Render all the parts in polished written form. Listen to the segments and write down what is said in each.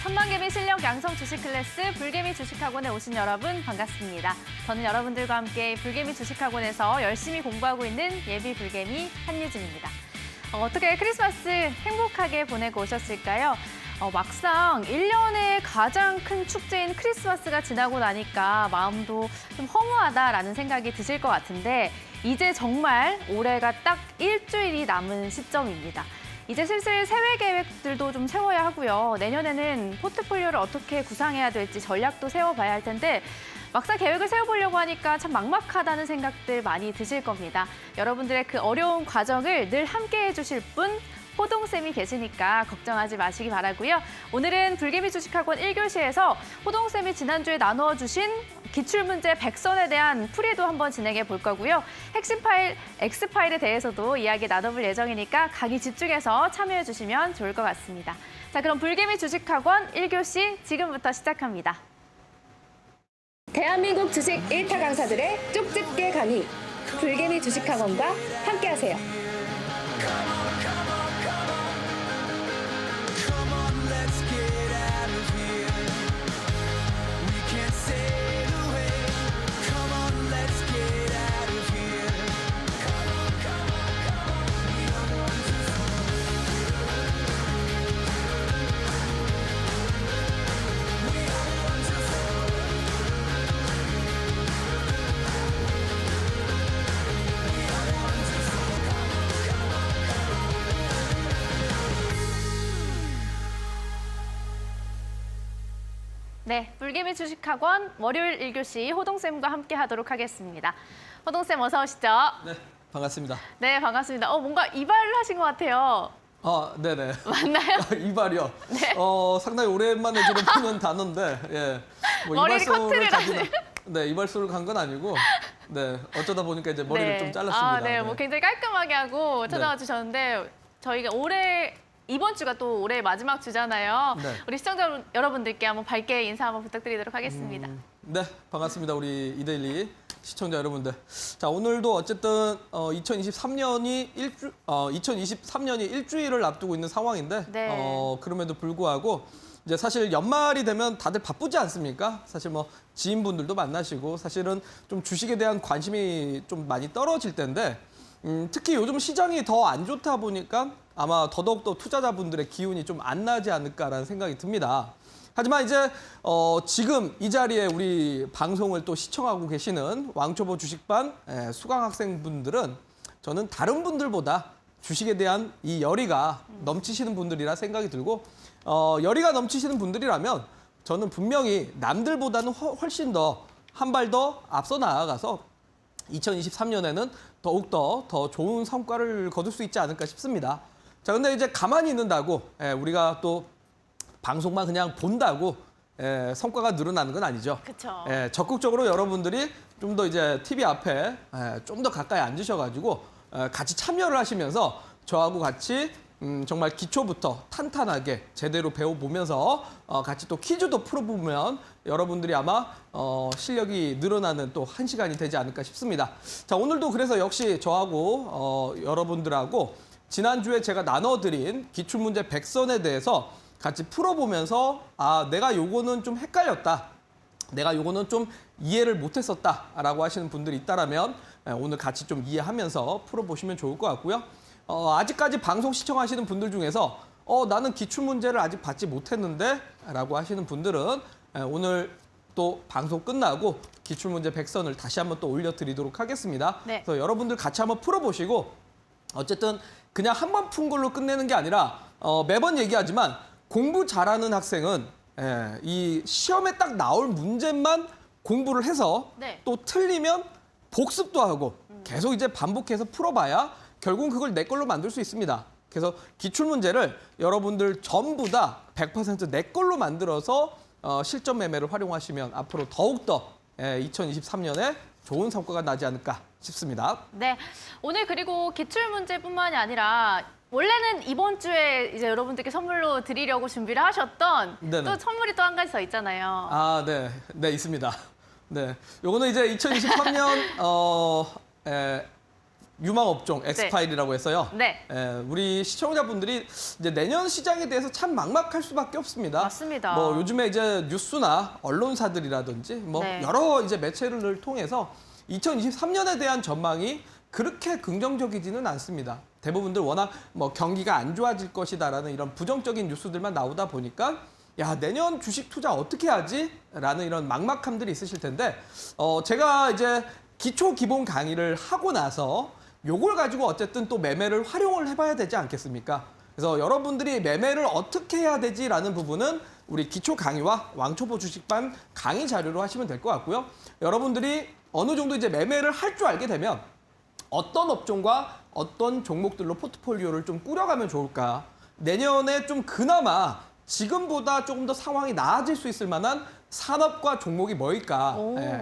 천만개미 실력 양성 주식 클래스 불개미 주식학원에 오신 여러분 반갑습니다. 저는 여러분들과 함께 불개미 주식학원에서 열심히 공부하고 있는 예비 불개미 한유진입니다. 어떻게 크리스마스 행복하게 보내고 오셨을까요? 막상 1년의 가장 큰 축제인 크리스마스가 지나고 나니까 마음도 좀 허무하다라는 생각이 드실 것 같은데 이제 정말 올해가 딱 일주일이 남은 시점입니다. 이제 슬슬 새해 계획들도 좀 세워야 하고요. 내년에는 포트폴리오를 어떻게 구상해야 될지 전략도 세워봐야 할 텐데 막상 계획을 세워보려고 하니까 참 막막하다는 생각들 많이 드실 겁니다. 여러분들의 그 어려운 과정을 늘 함께 해주실 분 호동쌤이 계시니까 걱정하지 마시기 바라고요. 오늘은 불개미 주식학원 1교시에서 호동쌤이 지난주에 나누어 주신 기출문제 100선에 대한 풀이도 한번 진행해 볼 거고요. 핵심 파일, X파일에 대해서도 이야기 나눠볼 예정이니까 강의 집중해서 참여해 주시면 좋을 것 같습니다. 자, 그럼 불개미 주식학원 1교시 지금부터 시작합니다. 대한민국 주식 1타 강사들의 쪽집게 강의. 불개미 주식학원과 함께하세요. 네, 불개미 주식학원 월요일 1교시 호동쌤과 함께 하도록 하겠습니다. 호동쌤 어서 오시죠. 네, 반갑습니다. 네, 반갑습니다. 뭔가 이발을 하신 것 같아요. 네네. 맞나요? 이발이요. 네. 상당히 오랜만에 지금 푸는 단어인데, 예. 머리를 커트를 하시네. 네, 이발소를 간 건 아니고, 네, 어쩌다 보니까 이제 머리를 좀 잘랐습니다. 네, 뭐 굉장히 깔끔하게 하고 찾아와 주셨는데 저희가 이번 주가 또 올해 마지막 주잖아요. 네. 우리 시청자 여러분들께 한번 밝게 인사 한번 부탁드리도록 하겠습니다. 네, 반갑습니다. 우리 이데일리 시청자 여러분들. 자, 오늘도 어쨌든 2023년이 일주일을 앞두고 있는 상황인데, 네. 그럼에도 불구하고 이제 사실 연말이 되면 다들 바쁘지 않습니까? 사실 뭐 지인분들도 만나시고 사실은 좀 주식에 대한 관심이 좀 많이 떨어질 텐데, 특히 요즘 시장이 더 안 좋다 보니까 아마 더더욱더 투자자분들의 기운이 좀 안 나지 않을까라는 생각이 듭니다. 하지만 이제 지금 이 자리에 우리 방송을 또 시청하고 계시는 왕초보 주식반 수강 학생분들은 저는 다른 분들보다 주식에 대한 이 열의가 넘치시는 분들이라 생각이 들고 열의가 넘치시는 분들이라면 저는 분명히 남들보다는 훨씬 더 한 발 더 앞서 나아가서 2023년에는 더욱더 더 좋은 성과를 거둘 수 있지 않을까 싶습니다. 자, 근데 이제 가만히 있는다고 우리가 또 방송만 그냥 본다고 성과가 늘어나는 건 아니죠. 그렇죠. 적극적으로 여러분들이 좀 더 이제 TV 앞에 좀 더 가까이 앉으셔가지고 같이 참여를 하시면서 저하고 같이 정말 기초부터 탄탄하게 제대로 배워보면서 같이 또 퀴즈도 풀어보면 여러분들이 아마 실력이 늘어나는 또 한 시간이 되지 않을까 싶습니다. 자, 오늘도 그래서 역시 저하고 여러분들하고 지난주에 제가 나눠드린 기출문제 100선에 대해서 같이 풀어보면서 내가 요거는 좀 헷갈렸다. 내가 요거는 좀 이해를 못했었다라고 하시는 분들이 있다라면 오늘 같이 좀 이해하면서 풀어보시면 좋을 것 같고요. 아직까지 방송 시청하시는 분들 중에서 나는 기출문제를 아직 받지 못했는데 라고 하시는 분들은 오늘 또 방송 끝나고 기출문제 100선을 다시 한번 또 올려드리도록 하겠습니다. 네. 그래서 여러분들 같이 한번 풀어보시고 어쨌든 그냥 한 번 푼 걸로 끝내는 게 아니라 매번 얘기하지만 공부 잘하는 학생은 이 시험에 딱 나올 문제만 공부를 해서 네. 또 틀리면 복습도 하고 계속 이제 반복해서 풀어봐야 결국은 그걸 내 걸로 만들 수 있습니다. 그래서 기출문제를 여러분들 전부 다 100% 내 걸로 만들어서 실전 매매를 활용하시면 앞으로 더욱더 2023년에 좋은 성과가 나지 않을까 싶습니다. 네, 오늘 그리고 기출문제뿐만이 아니라 원래는 이번 주에 이제 여러분들께 선물로 드리려고 준비를 하셨던 네네. 또 선물이 또 한 가지 더 있잖아요. 네, 있습니다. 네, 요거는 이제 2023년 유망 업종 엑스파일이라고 해서요. 네. 우리 시청자분들이 이제 내년 시장에 대해서 참 막막할 수밖에 없습니다. 맞습니다. 뭐 요즘에 이제 뉴스나 언론사들이라든지 뭐 네. 여러 이제 매체를 통해서 2023년에 대한 전망이 그렇게 긍정적이지는 않습니다. 대부분들 워낙 뭐 경기가 안 좋아질 것이다라는 이런 부정적인 뉴스들만 나오다 보니까 야, 내년 주식 투자 어떻게 하지? 라는 이런 막막함들이 있으실 텐데 제가 이제 기초 기본 강의를 하고 나서 요걸 가지고 어쨌든 또 매매를 활용을 해봐야 되지 않겠습니까? 그래서 여러분들이 매매를 어떻게 해야 되지라는 부분은 우리 기초 강의와 왕초보 주식반 강의 자료로 하시면 될 것 같고요. 여러분들이 어느 정도 이제 매매를 할 줄 알게 되면 어떤 업종과 어떤 종목들로 포트폴리오를 좀 꾸려가면 좋을까? 내년에 좀 그나마 지금보다 조금 더 상황이 나아질 수 있을 만한 산업과 종목이 뭐일까?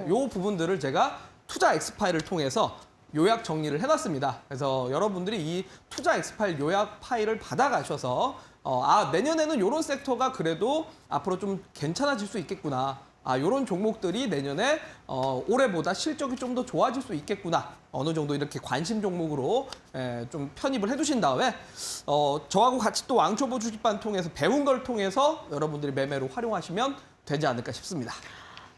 요 부분들을 제가 투자 엑스파일을 통해서 요약 정리를 해놨습니다. 그래서 여러분들이 이 투자 엑스파일 요약 파일을 받아가셔서 내년에는 이런 섹터가 그래도 앞으로 좀 괜찮아질 수 있겠구나. 이런 종목들이 내년에 올해보다 실적이 좀 더 좋아질 수 있겠구나. 어느 정도 이렇게 관심 종목으로 좀 편입을 해두신 다음에 저하고 같이 또 왕초보 주식반 통해서 배운 걸 통해서 여러분들이 매매로 활용하시면 되지 않을까 싶습니다.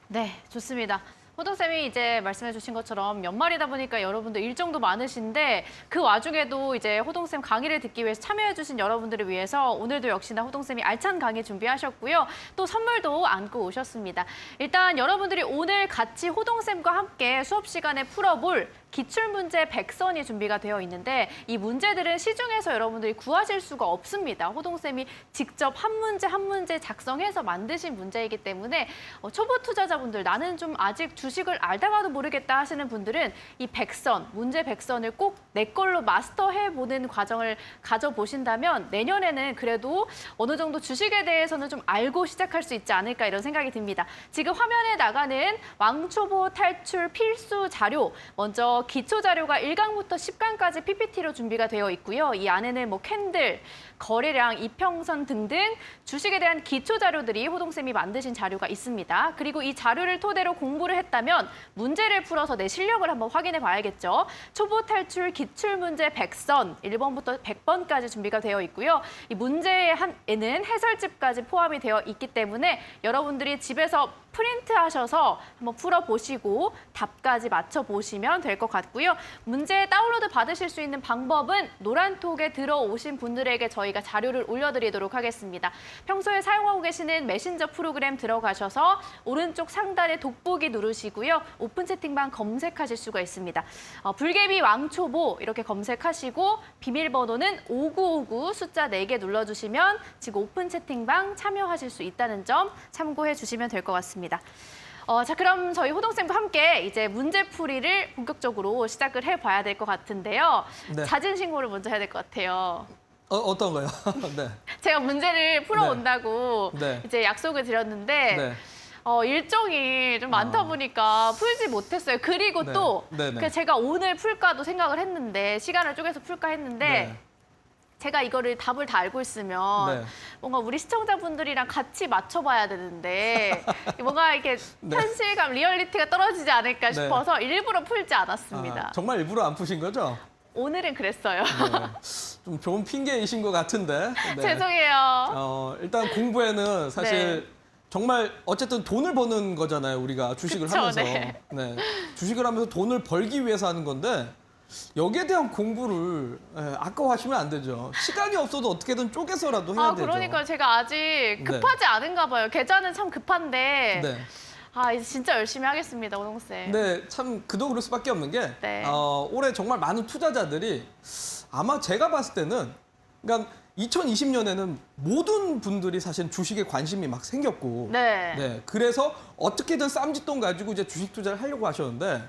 네, 좋습니다. 호동쌤이 이제 말씀해 주신 것처럼 연말이다 보니까 여러분들 일정도 많으신데 그 와중에도 이제 호동쌤 강의를 듣기 위해서 참여해 주신 여러분들을 위해서 오늘도 역시나 호동쌤이 알찬 강의 준비하셨고요. 또 선물도 안고 오셨습니다. 일단 여러분들이 오늘 같이 호동쌤과 함께 수업 시간에 풀어볼 기출문제 100선이 준비가 되어 있는데 이 문제들은 시중에서 여러분들이 구하실 수가 없습니다. 호동쌤이 직접 한 문제 한 문제 작성해서 만드신 문제이기 때문에 초보 투자자분들 나는 좀 아직 주식을 알다가도 모르겠다 하시는 분들은 이 100선, 문제 100선을 꼭 내 걸로 마스터해보는 과정을 가져보신다면 내년에는 그래도 어느 정도 주식에 대해서는 좀 알고 시작할 수 있지 않을까 이런 생각이 듭니다. 지금 화면에 나가는 왕초보 탈출 필수 자료, 먼저 기초 자료가 1강부터 10강까지 PPT로 준비가 되어 있고요. 이 안에는 뭐 캔들, 거래량, 이평선 등등 주식에 대한 기초 자료들이 호동쌤이 만드신 자료가 있습니다. 그리고 이 자료를 토대로 공부를 했다면 문제를 풀어서 내 실력을 한번 확인해 봐야겠죠. 초보 탈출 기출문제 100선, 1번부터 100번까지 준비가 되어 있고요. 이 문제에는 해설집까지 포함이 되어 있기 때문에 여러분들이 집에서 프린트하셔서 한번 풀어보시고 답까지 맞춰보시면 될 것 같고요. 문제 다운로드 받으실 수 있는 방법은 노란톡에 들어오신 분들에게 저희가 자료를 올려드리도록 하겠습니다. 평소에 사용하고 계시는 메신저 프로그램 들어가셔서 오른쪽 상단에 돋보기 누르시고요. 오픈 채팅방 검색하실 수가 있습니다. 불개미 왕초보 이렇게 검색하시고 비밀번호는 5959 숫자 4개 눌러주시면 지금 오픈 채팅방 참여하실 수 있다는 점 참고해 주시면 될 것 같습니다. 자, 그럼 저희 호동쌤과 함께 이제 문제풀이를 본격적으로 시작을 해봐야 될 것 같은데요. 네. 자진 신고를 먼저 해야 될 것 같아요. 어떤 거요? 네. 제가 문제를 풀어온다고 네. 이제 약속을 드렸는데 네. 일정이 좀 많다 보니까 풀지 못했어요. 그리고 네. 또 네네. 그래서 제가 오늘 풀까도 생각을 했는데 시간을 쪼개서 풀까 했는데 네. 제가 이거를 답을 다 알고 있으면 네. 뭔가 우리 시청자분들이랑 같이 맞춰봐야 되는데 뭔가 이렇게 네. 현실감, 리얼리티가 떨어지지 않을까 네. 싶어서 일부러 풀지 않았습니다. 정말 일부러 안 푸신 거죠? 오늘은 그랬어요. 네. 좀 좋은 핑계이신 것 같은데. 네. 죄송해요. 일단 공부에는 사실 네. 정말 어쨌든 돈을 버는 거잖아요. 우리가 주식을 그쵸, 하면서. 네. 네. 주식을 하면서 돈을 벌기 위해서 하는 건데 여기에 대한 공부를 아까워하시면 안 되죠. 시간이 없어도 어떻게든 쪼개서라도 해야 되죠. 그러니까 제가 아직 급하지 않은가 봐요. 계좌는 참 급한데 네. 이제 진짜 열심히 하겠습니다, 오동쌤. 네, 참 그도 그럴 수밖에 없는 게 네. 올해 정말 많은 투자자들이 아마 제가 봤을 때는 그러니까 2020년에는 모든 분들이 사실 주식에 관심이 막 생겼고 네. 그래서 어떻게든 쌈짓돈 가지고 이제 주식 투자를 하려고 하셨는데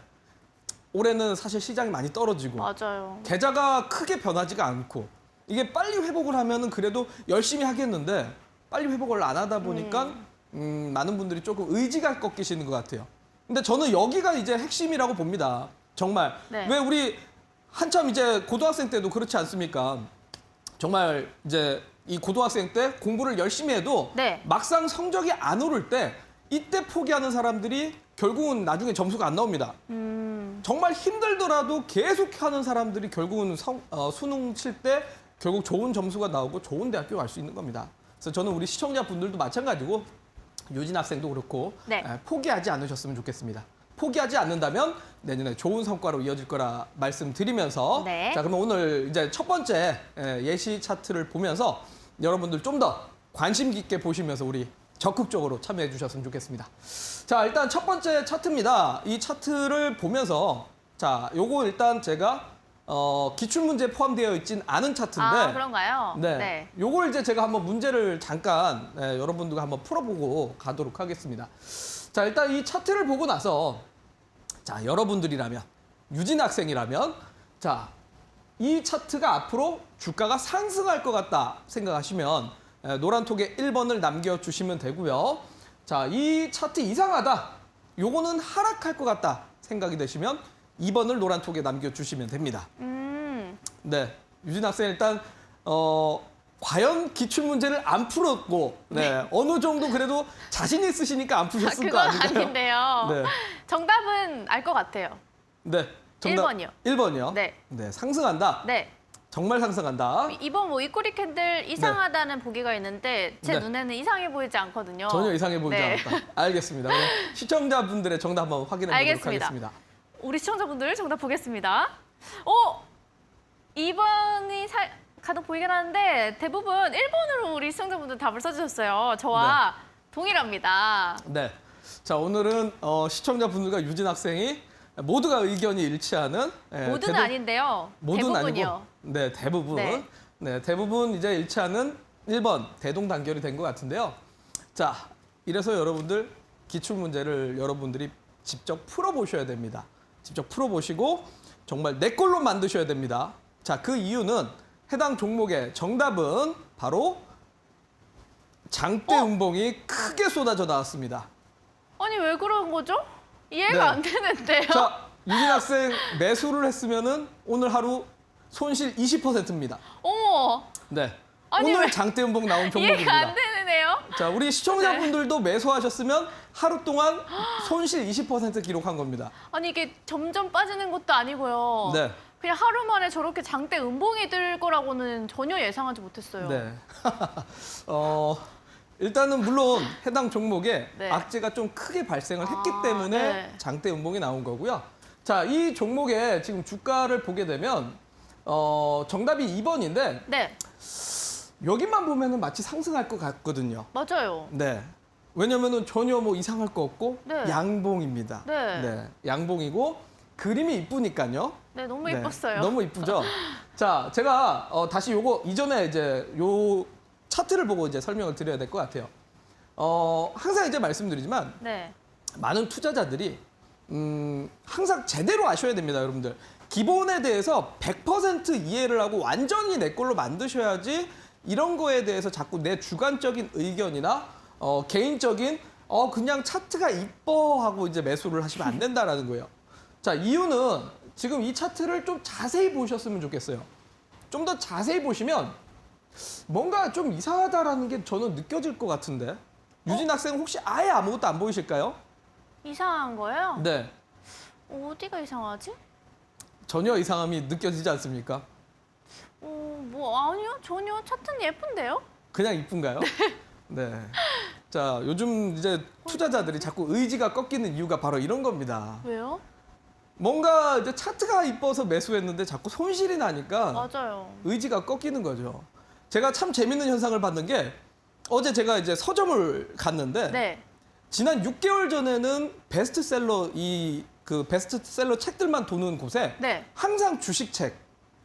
올해는 사실 시장이 많이 떨어지고 맞아요. 계좌가 크게 변하지가 않고 이게 빨리 회복을 하면은 그래도 열심히 하겠는데 빨리 회복을 안 하다 보니까 많은 분들이 조금 의지가 꺾이시는 것 같아요. 근데 저는 여기가 이제 핵심이라고 봅니다. 정말. 네. 왜 우리 한참 이제 고등학생 때도 그렇지 않습니까? 정말 이제 이 고등학생 때 공부를 열심히 해도 네. 막상 성적이 안 오를 때 이때 포기하는 사람들이 결국은 나중에 점수가 안 나옵니다. 정말 힘들더라도 계속 하는 사람들이 결국은 수능 칠 때 결국 좋은 점수가 나오고 좋은 대학교 갈 수 있는 겁니다. 그래서 저는 우리 시청자분들도 마찬가지고 유진 학생도 그렇고 네. 포기하지 않으셨으면 좋겠습니다. 포기하지 않는다면 내년에 좋은 성과로 이어질 거라 말씀드리면서 네. 자, 그러면 오늘 이제 첫 번째 예시 차트를 보면서 여러분들 좀 더 관심 깊게 보시면서 우리 적극적으로 참여해 주셨으면 좋겠습니다. 자, 일단 첫 번째 차트입니다. 이 차트를 보면서 자, 요거 일단 제가 기출문제 포함되어 있진 않은 차트인데 아, 그런가요? 네. 요걸 이제 제가 한번 문제를 잠깐 여러분들과 한번 풀어보고 가도록 하겠습니다. 자, 일단 이 차트를 보고 나서 자, 여러분들이라면 유진 학생이라면 자, 이 차트가 앞으로 주가가 상승할 것 같다 생각하시면 노란톡에 1번을 남겨주시면 되고요. 자, 이 차트 이상하다. 요거는 하락할 것 같다 생각이 되시면 2번을 노란톡에 남겨주시면 됩니다. 네, 유진 학생 일단 과연 기출문제를 안 풀었고 어느 정도 그래도 자신 있으시니까 안 푸셨을 거 그건 아닌가요? 아닌데요. 네. 정답은 알 것 같아요. 네, 정답 1번이요. 1번이요? 네. 네, 상승한다. 네. 정말 상승한다. 이번 뭐 이꼬리 캔들 이상하다는 보기가 있는데 제 네. 눈에는 이상해 보이지 않거든요. 전혀 이상해 보이지 네. 않았다. 알겠습니다. 그럼 시청자분들의 정답 한번 확인해 보도록 알겠습니다. 하겠습니다. 우리 시청자분들 정답 보겠습니다. 2번이 가득 보이긴 하는데 대부분 1번으로 우리 시청자분들 답을 써주셨어요. 저와 동일합니다. 네. 자, 오늘은 시청자분들과 유진 학생이 모두가 의견이 일치하는 모두는 아닌데요. 모두는 대부분이요. 아니고 네, 대부분. 네. 네, 대부분 이제 일치하는 1번 대동단결이 된 것 같은데요. 자, 이래서 여러분들 기출 문제를 여러분들이 직접 풀어보셔야 됩니다. 직접 풀어보시고 정말 내 걸로 만드셔야 됩니다. 자, 그 이유는 해당 종목의 정답은 바로 장대 음봉이 크게 쏟아져 나왔습니다. 아니 왜 그런 거죠? 이해가 네. 안 되는데요. 자, 유진 학생 매수를 했으면은 오늘 하루 손실 20%입니다. 어머, 네. 아니, 오늘 왜- 장대 음봉 나온 이해가 안 종목입니다. 되네요. 자, 우리 시청자분들도 매수하셨으면 하루 동안 손실 20% 기록한 겁니다. 아니 이게 점점 빠지는 것도 아니고요. 네. 그냥 하루 만에 저렇게 장대 음봉이 들 거라고는 전혀 예상하지 못했어요. 네. 일단은 물론 해당 종목에 네. 악재가 좀 크게 발생을 했기 아, 때문에 네. 장대 음봉이 나온 거고요. 자, 이 종목의 지금 주가를 보게 되면 정답이 2번인데 네, 여기만 보면은 마치 상승할 것 같거든요. 맞아요. 네. 왜냐면은 전혀 뭐 이상할 거 없고 네. 양봉입니다. 네. 양봉이고 그림이 이쁘니까요. 네, 너무 네, 예뻤어요. 너무 이쁘죠. 자, 제가 다시 요거 이전에 이제 요 차트를 보고 이제 설명을 드려야 될 것 같아요. 항상 이제 말씀드리지만 네, 많은 투자자들이 항상 제대로 아셔야 됩니다, 여러분들. 기본에 대해서 100% 이해를 하고 완전히 내 걸로 만드셔야지 이런 거에 대해서 자꾸 내 주관적인 의견이나 개인적인 그냥 차트가 이뻐 하고 이제 매수를 하시면 안 된다라는 거예요. 자, 이유는 지금 이 차트를 좀 자세히 보셨으면 좋겠어요. 좀 더 자세히 보시면 뭔가 좀 이상하다라는 게 저는 느껴질 것 같은데. 유진 학생 혹시 아예 아무것도 안 보이실까요? 이상한 거예요? 네. 어디가 이상하지? 전혀 이상함이 느껴지지 않습니까? 뭐 아니요, 전혀 차트는 예쁜데요? 그냥 이쁜가요? 네. 자, 요즘 이제 투자자들이 자꾸 의지가 꺾이는 이유가 바로 이런 겁니다. 왜요? 뭔가 이제 차트가 이뻐서 매수했는데 자꾸 손실이 나니까 맞아요. 의지가 꺾이는 거죠. 제가 참 재밌는 현상을 봤는 게 어제 제가 이제 서점을 갔는데 네, 지난 6개월 전에는 베스트셀러 그 베스트셀러 책들만 도는 곳에 네, 항상 주식책,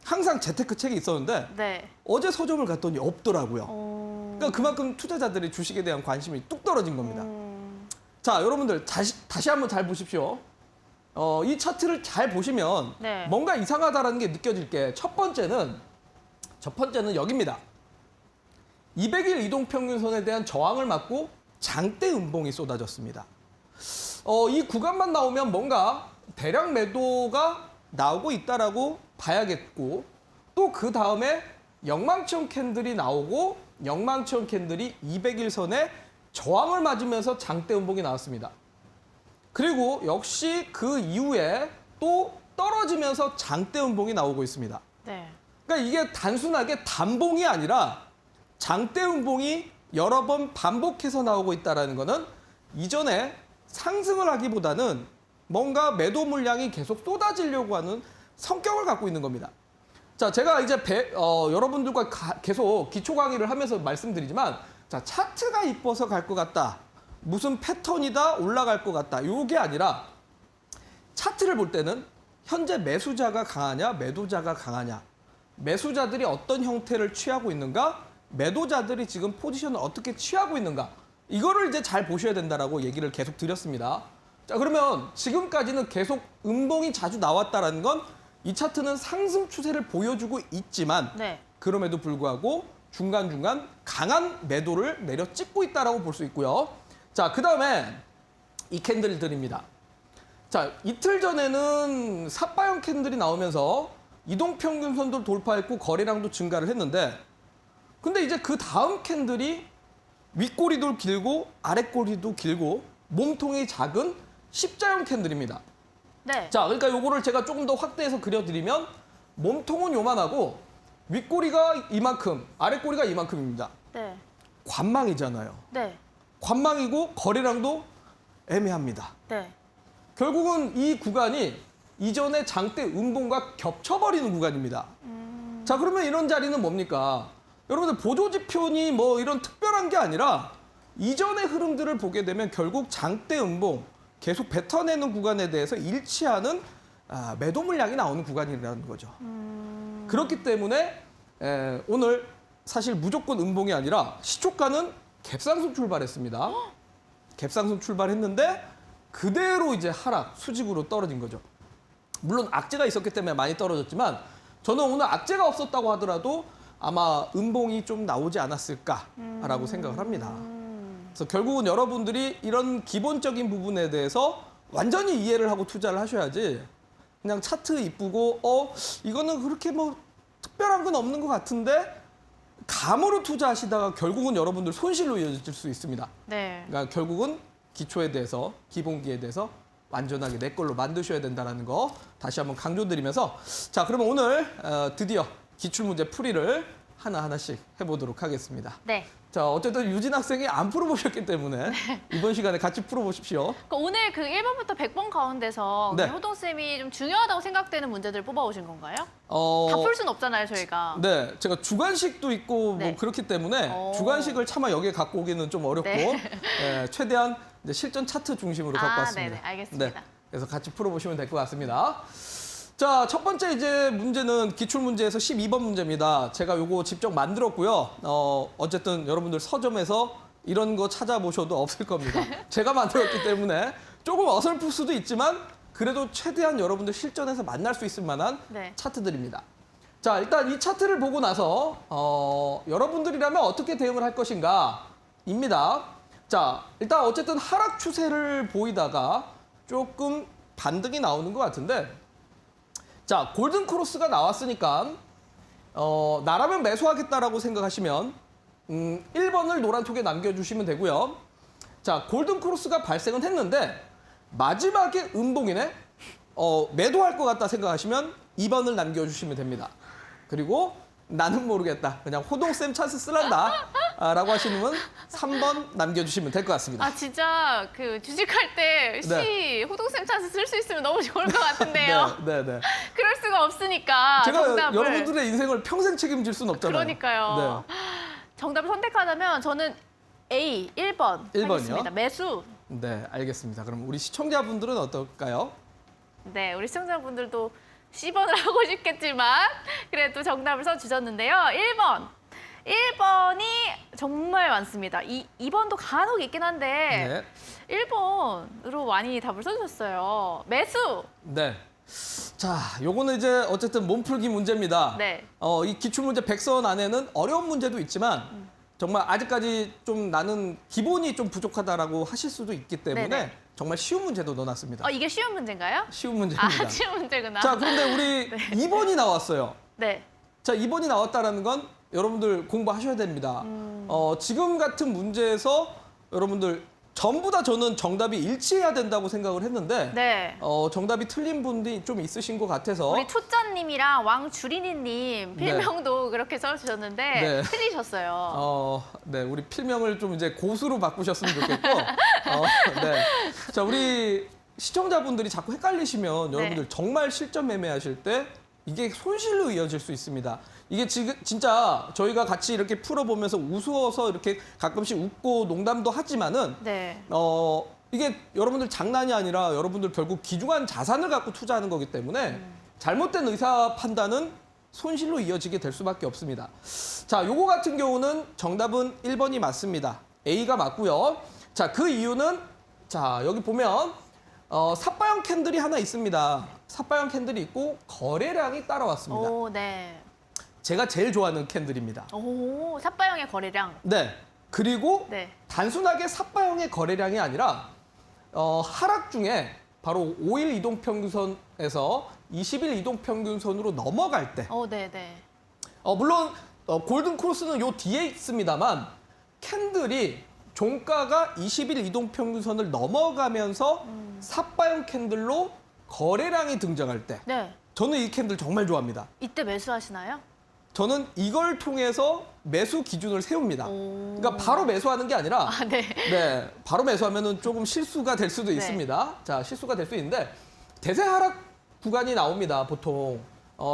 항상 재테크 책이 있었는데 네. 어제 서점을 갔더니 없더라고요. 어... 그러니까 그만큼 투자자들이 주식에 대한 관심이 뚝 떨어진 겁니다. 음... 자, 여러분들 다시 한번 잘 보십시오. 이 차트를 잘 보시면 네. 뭔가 이상하다라는 게 느껴질 게 첫 번째는 여기입니다. 200일 이동평균선에 대한 저항을 맞고 장대 음봉이 쏟아졌습니다. 이 구간만 나오면 뭔가 대량 매도가 나오고 있다라고 봐야겠고 또 그 다음에 영망청 캔들이 나오고 영망청 캔들이 200일 선에 저항을 맞으면서 장대 음봉이 나왔습니다. 그리고 역시 그 이후에 또 떨어지면서 장대 음봉이 나오고 있습니다. 네. 그러니까 이게 단순하게 단봉이 아니라 장대 음봉이 여러 번 반복해서 나오고 있다는 거는 이전에 상승을 하기보다는 뭔가 매도 물량이 계속 쏟아지려고 하는 성격을 갖고 있는 겁니다. 자, 제가 이제 여러분들과 계속 기초 강의를 하면서 말씀드리지만, 자, 차트가 이뻐서 갈 것 같다. 무슨 패턴이다 올라갈 것 같다. 요게 아니라 차트를 볼 때는 현재 매수자가 강하냐, 매도자가 강하냐, 매수자들이 어떤 형태를 취하고 있는가, 매도자들이 지금 포지션을 어떻게 취하고 있는가, 이거를 이제 잘 보셔야 된다라고 얘기를 계속 드렸습니다. 자, 그러면 지금까지는 계속 음봉이 자주 나왔다라는 건 이 차트는 상승 추세를 보여주고 있지만 네. 그럼에도 불구하고 중간중간 강한 매도를 내려 찍고 있다라고 볼 수 있고요. 자, 그다음에 이 캔들들입니다. 자, 이틀 전에는 삿바형 캔들이 나오면서 이동평균선도 돌파했고 거래량도 증가를 했는데, 근데 이제 그 다음 캔들이 윗꼬리도 길고 아랫꼬리도 길고 몸통이 작은 십자형 캔들입니다. 네. 자, 그러니까 요거를 제가 조금 더 확대해서 그려드리면 몸통은 요만하고 윗꼬리가 이만큼, 아랫꼬리가 이만큼입니다. 네. 관망이잖아요. 네. 관망이고 거래량도 애매합니다. 네. 결국은 이 구간이 이전의 장대 음봉과 겹쳐버리는 구간입니다. 자, 그러면 이런 자리는 뭡니까? 여러분들 보조지표니 뭐 이런 특별한 게 아니라 이전의 흐름들을 보게 되면 결국 장대 음봉 계속 뱉어내는 구간에 대해서 일치하는 매도 물량이 나오는 구간이라는 거죠. 그렇기 때문에 오늘 사실 무조건 음봉이 아니라 시초가는 갭상승 출발했습니다. 갭상승 출발했는데 그대로 이제 하락, 수직으로 떨어진 거죠. 물론 악재가 있었기 때문에 많이 떨어졌지만 저는 오늘 악재가 없었다고 하더라도 아마 음봉이 좀 나오지 않았을까라고 생각을 합니다. 그래서 결국은 여러분들이 이런 기본적인 부분에 대해서 완전히 이해를 하고 투자를 하셔야지 그냥 차트 이쁘고 이거는 그렇게 뭐 특별한 건 없는 것 같은데 감으로 투자하시다가 결국은 여러분들 손실로 이어질 수 있습니다. 네. 그러니까 결국은 기초에 대해서, 기본기에 대해서 완전하게 내 걸로 만드셔야 된다는 거 다시 한번 강조드리면서, 자, 그러면 오늘 드디어 기출문제 풀이를 하나하나씩 해보도록 하겠습니다. 네. 자, 어쨌든 유진 학생이 안 풀어보셨기 때문에 이번 시간에 같이 풀어보십시오. 오늘 그 1번부터 100번 가운데서 네. 호동쌤이 좀 중요하다고 생각되는 문제들 뽑아오신 건가요? 다 풀 수는 없잖아요, 저희가. 네, 제가 주관식도 있고 네. 뭐 그렇기 때문에 오. 주관식을 차마 여기에 갖고 오기는 좀 어렵고 네. 최대한 이제 실전 차트 중심으로 갖고 왔습니다. 네네, 알겠습니다. 네, 그래서 같이 풀어보시면 될 것 같습니다. 자, 첫 번째 이제 문제는 기출문제에서 12번 문제입니다. 제가 요거 직접 만들었고요. 어쨌든 여러분들 서점에서 이런 거 찾아보셔도 없을 겁니다. 제가 만들었기 때문에 조금 어설플 수도 있지만 그래도 최대한 여러분들 실전에서 만날 수 있을 만한 네. 차트들입니다. 자, 일단 이 차트를 보고 나서 여러분들이라면 어떻게 대응을 할 것인가 입니다. 자, 일단 어쨌든 하락 추세를 보이다가 조금 반등이 나오는 것 같은데, 자, 골든 크로스가 나왔으니까 나라면 매수하겠다라고 생각하시면 1번을 노란 톡에 남겨주시면 되고요. 자, 골든 크로스가 발생은 했는데 마지막에 음봉이네. 매도할 것 같다 생각하시면 2번을 남겨주시면 됩니다. 그리고 나는 모르겠다, 그냥 호동쌤 찬스 쓰란다 라고 하시는 분 3번 남겨주시면 될 것 같습니다. 아, 진짜 그 주식할 때 네. 호동쌤 찬스 쓸 수 있으면 너무 좋을 것 같은데요. 네, 네, 네. 그럴 수가 없으니까 제가 정답을. 여러분들의 인생을 평생 책임질 수는 없잖아요. 그러니까요. 정답을 선택하자면 저는 A, 1번 1번이요? 하겠습니다. 매수. 네, 알겠습니다. 그럼 우리 시청자분들은 어떨까요? 네, 우리 시청자분들도 C번을 하고 싶겠지만 그래도 정답을 써주셨는데요. 1번. 1번이 정말 많습니다. 2번도 간혹 있긴 한데 네. 1번으로 많이 답을 써주셨어요. 매수. 네. 자, 요거는 이제 어쨌든 몸풀기 문제입니다. 네. 이 기출문제 100선 안에는 어려운 문제도 있지만 정말 아직까지 좀 나는 기본이 좀 부족하다라고 하실 수도 있기 때문에 네네. 정말 쉬운 문제도 넣어놨습니다. 이게 쉬운 문제인가요? 쉬운 문제입니다. 아, 쉬운 문제구나. 자, 그런데 우리 2번이 나왔어요. 네. 자, 2번이 나왔다라는 건 여러분들 공부하셔야 됩니다. 지금 같은 문제에서 여러분들 전부 다 저는 정답이 일치해야 된다고 생각을 했는데 네. 정답이 틀린 분이 좀 있으신 것 같아서 우리 투짜님이랑 왕주리니님 필명도 그렇게 써주셨는데 네. 틀리셨어요. 네, 우리 필명을 좀 이제 고수로 바꾸셨으면 좋겠고, 네. 자, 우리 시청자분들이 자꾸 헷갈리시면 여러분들 정말 실전 매매하실 때 이게 손실로 이어질 수 있습니다. 이게 지금 진짜 저희가 같이 이렇게 풀어보면서 우스워서 이렇게 가끔씩 웃고 농담도 하지만은 네. 이게 여러분들 장난이 아니라 여러분들 결국 귀중한 자산을 갖고 투자하는 거기 때문에 잘못된 의사 판단은 손실로 이어지게 될 수밖에 없습니다. 자, 요거 같은 경우는 정답은 1번이 맞습니다. A가 맞고요. 자, 그 이유는 자, 여기 보면 삿바형 캔들이 하나 있습니다. 삿바형 캔들이 있고 거래량이 따라왔습니다. 오, 네. 제가 제일 좋아하는 캔들입니다. 오, 삿바형의 거래량. 네. 그리고 네. 단순하게 삿바형의 거래량이 아니라 하락 중에 바로 5일 이동평균선에서 20일 이동평균선으로 넘어갈 때 네, 네. 물론 골든 크로스는 요 뒤에 있습니다만 캔들이 종가가 20일 이동평균선을 넘어가면서 삿바형 캔들로 거래량이 등장할 때 네. 저는 이 캔들 정말 좋아합니다. 이때 매수하시나요? 저는 이걸 통해서 매수 기준을 세웁니다. 오. 그러니까 바로 매수하는 게 아니라 아, 네. 네, 바로 매수하면은 조금 실수가 될 수도 네. 있습니다. 자, 실수가 될 수 있는데 대세 하락 구간이 나옵니다. 보통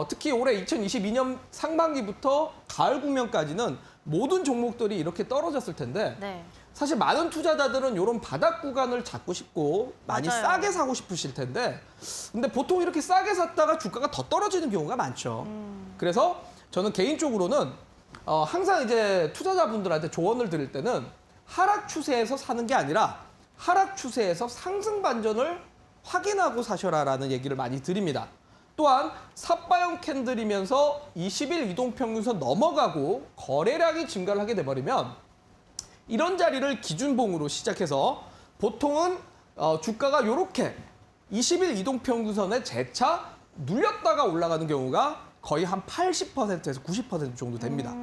특히 올해 2022년 상반기부터 가을 국면까지는 모든 종목들이 이렇게 떨어졌을 텐데 네. 사실 많은 투자자들은 이런 바닥 구간을 잡고 싶고 많이 맞아요. 싸게 사고 싶으실 텐데 근데 보통 이렇게 싸게 샀다가 주가가 더 떨어지는 경우가 많죠. 그래서 저는 개인적으로는 항상 이제 투자자분들한테 조언을 드릴 때는 하락 추세에서 사는 게 아니라 하락 추세에서 상승 반전을 확인하고 사셔라라는 얘기를 많이 드립니다. 또한 삿바형 캔들이면서 20일 이동평균선 넘어가고 거래량이 증가를 하게 돼버리면 이런 자리를 기준봉으로 시작해서 보통은 주가가 이렇게 20일 이동평균선에 재차 눌렸다가 올라가는 경우가 거의 한 80%에서 90% 정도 됩니다.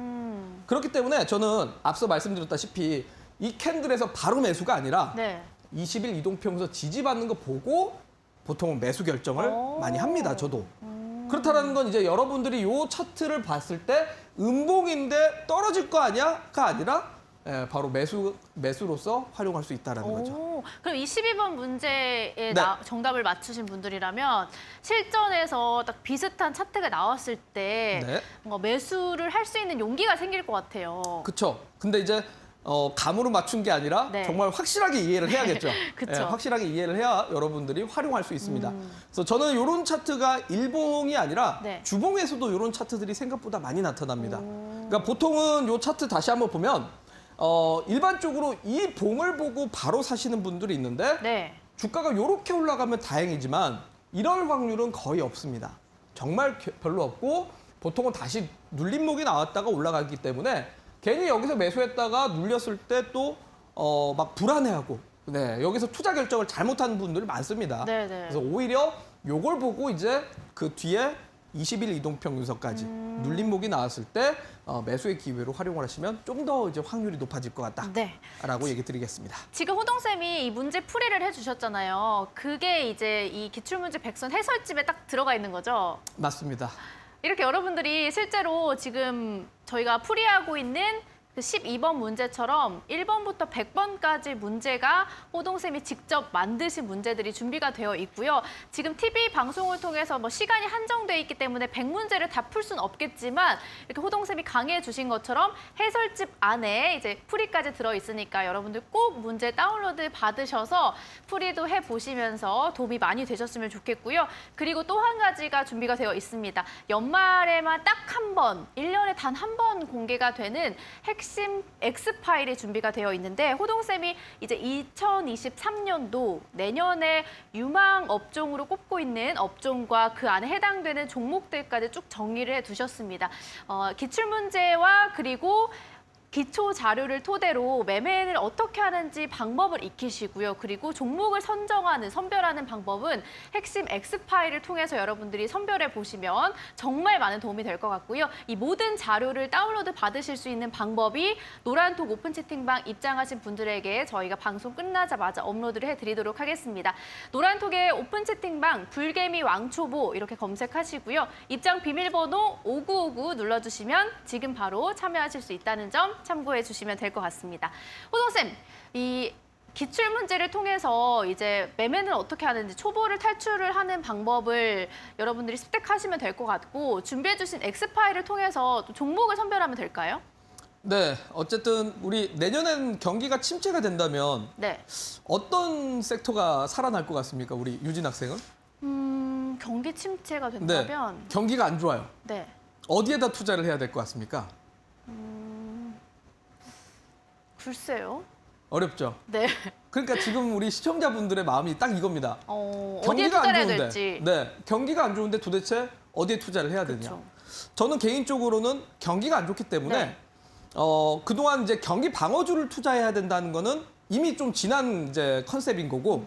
그렇기 때문에 저는 앞서 말씀드렸다시피 이 캔들에서 바로 매수가 아니라 네. 20일 이동평균선 지지받는 거 보고 보통은 매수 결정을 오. 많이 합니다. 저도. 그렇다는 건 이제 여러분들이 이 차트를 봤을 때 음봉인데 떨어질 거 아니야가 아니라 바로 매수로서 활용할 수 있다는 거죠. 오, 그럼 22번 문제에 네. 정답을 맞추신 분들이라면 실전에서 딱 비슷한 차트가 나왔을 때 네. 뭔가 매수를 할 수 있는 용기가 생길 것 같아요. 그렇죠. 근데 이제 감으로 맞춘 게 아니라 네. 정말 확실하게 이해를 해야겠죠. 그쵸. 확실하게 이해를 해야 여러분들이 활용할 수 있습니다. 그래서 저는 이런 차트가 일봉이 아니라 네. 주봉에서도 이런 차트들이 생각보다 많이 나타납니다. 그러니까 보통은 이 차트 다시 한번 보면 일반적으로 이 봉을 보고 바로 사시는 분들이 있는데 네. 주가가 이렇게 올라가면 다행이지만 이럴 확률은 거의 없습니다. 정말 별로 없고 보통은 다시 눌림목이 나왔다가 올라가기 때문에 괜히 여기서 매수했다가 눌렸을 때 또 막 불안해하고 네, 여기서 투자 결정을 잘못하는 분들이 많습니다. 네, 네. 그래서 오히려 요걸 보고 이제 그 뒤에 20일 이동평균선까지 눌림목이 나왔을 때 매수의 기회로 활용을 하시면 좀 더 이제 확률이 높아질 것 네. 같다라고 얘기 드리겠습니다. 지금 호동쌤이 이 문제 풀이를 해주셨잖아요. 그게 이제 이 기출문제 백선 해설집에 딱 들어가 있는 거죠? 맞습니다. 이렇게 여러분들이 실제로 지금 저희가 풀이하고 있는 그 12번 문제처럼 1번부터 100번까지 문제가 호동쌤이 직접 만드신 문제들이 준비가 되어 있고요. 지금 TV 방송을 통해서 뭐 시간이 한정돼 있기 때문에 100문제를 다 풀 수는 없겠지만 이렇게 호동쌤이 강의해 주신 것처럼 해설집 안에 이제 풀이까지 들어 있으니까 여러분들 꼭 문제 다운로드 받으셔서 풀이도 해 보시면서 도움이 많이 되셨으면 좋겠고요. 그리고 또 한 가지가 준비가 되어 있습니다. 연말에만 딱 한 번, 1년에 단 한 번 공개가 되는 핵심 X파일이 준비가 되어 있는데 호동쌤이 이제 2023년도 내년에 유망 업종으로 꼽고 있는 업종과 그 안에 해당되는 종목들까지 쭉 정리를 해두셨습니다. 기출문제와 그리고 기초 자료를 토대로 매매를 어떻게 하는지 방법을 익히시고요. 그리고 종목을 선정하는, 선별하는 방법은 핵심 X파일을 통해서 여러분들이 선별해 보시면 정말 많은 도움이 될 것 같고요. 이 모든 자료를 다운로드 받으실 수 있는 방법이 노란톡 오픈 채팅방 입장하신 분들에게 저희가 방송 끝나자마자 업로드를 해드리도록 하겠습니다. 노란톡의 오픈 채팅방 불개미 왕초보 이렇게 검색하시고요. 입장 비밀번호 5959 눌러주시면 지금 바로 참여하실 수 있다는 점 참고해 주시면 될 것 같습니다. 호동쌤, 이 기출 문제를 통해서 이제 매매는 어떻게 하는지 초보를 탈출을 하는 방법을 여러분들이 습득하시면 될 것 같고 준비해 주신 X파일을 통해서 또 종목을 선별하면 될까요? 네, 어쨌든 우리 내년엔 경기가 침체가 된다면 네. 어떤 섹터가 살아날 것 같습니까? 우리 유진 학생은? 경기 침체가 네, 된다면 경기가 안 좋아요. 네. 어디에다 투자를 해야 될 것 같습니까? 글쎄요. 어렵죠. 네. 그러니까 지금 우리 시청자분들의 마음이 딱 이겁니다. 어디에 투자를 해야 좋은데, 될지. 네, 경기가 안 좋은데 도대체 어디에 투자를 해야 되냐? 그렇죠. 저는 개인적으로는 경기가 안 좋기 때문에 네. 그동안 이제 경기 방어주를 투자해야 된다는 거는 이미 좀 지난 이제 컨셉인 거고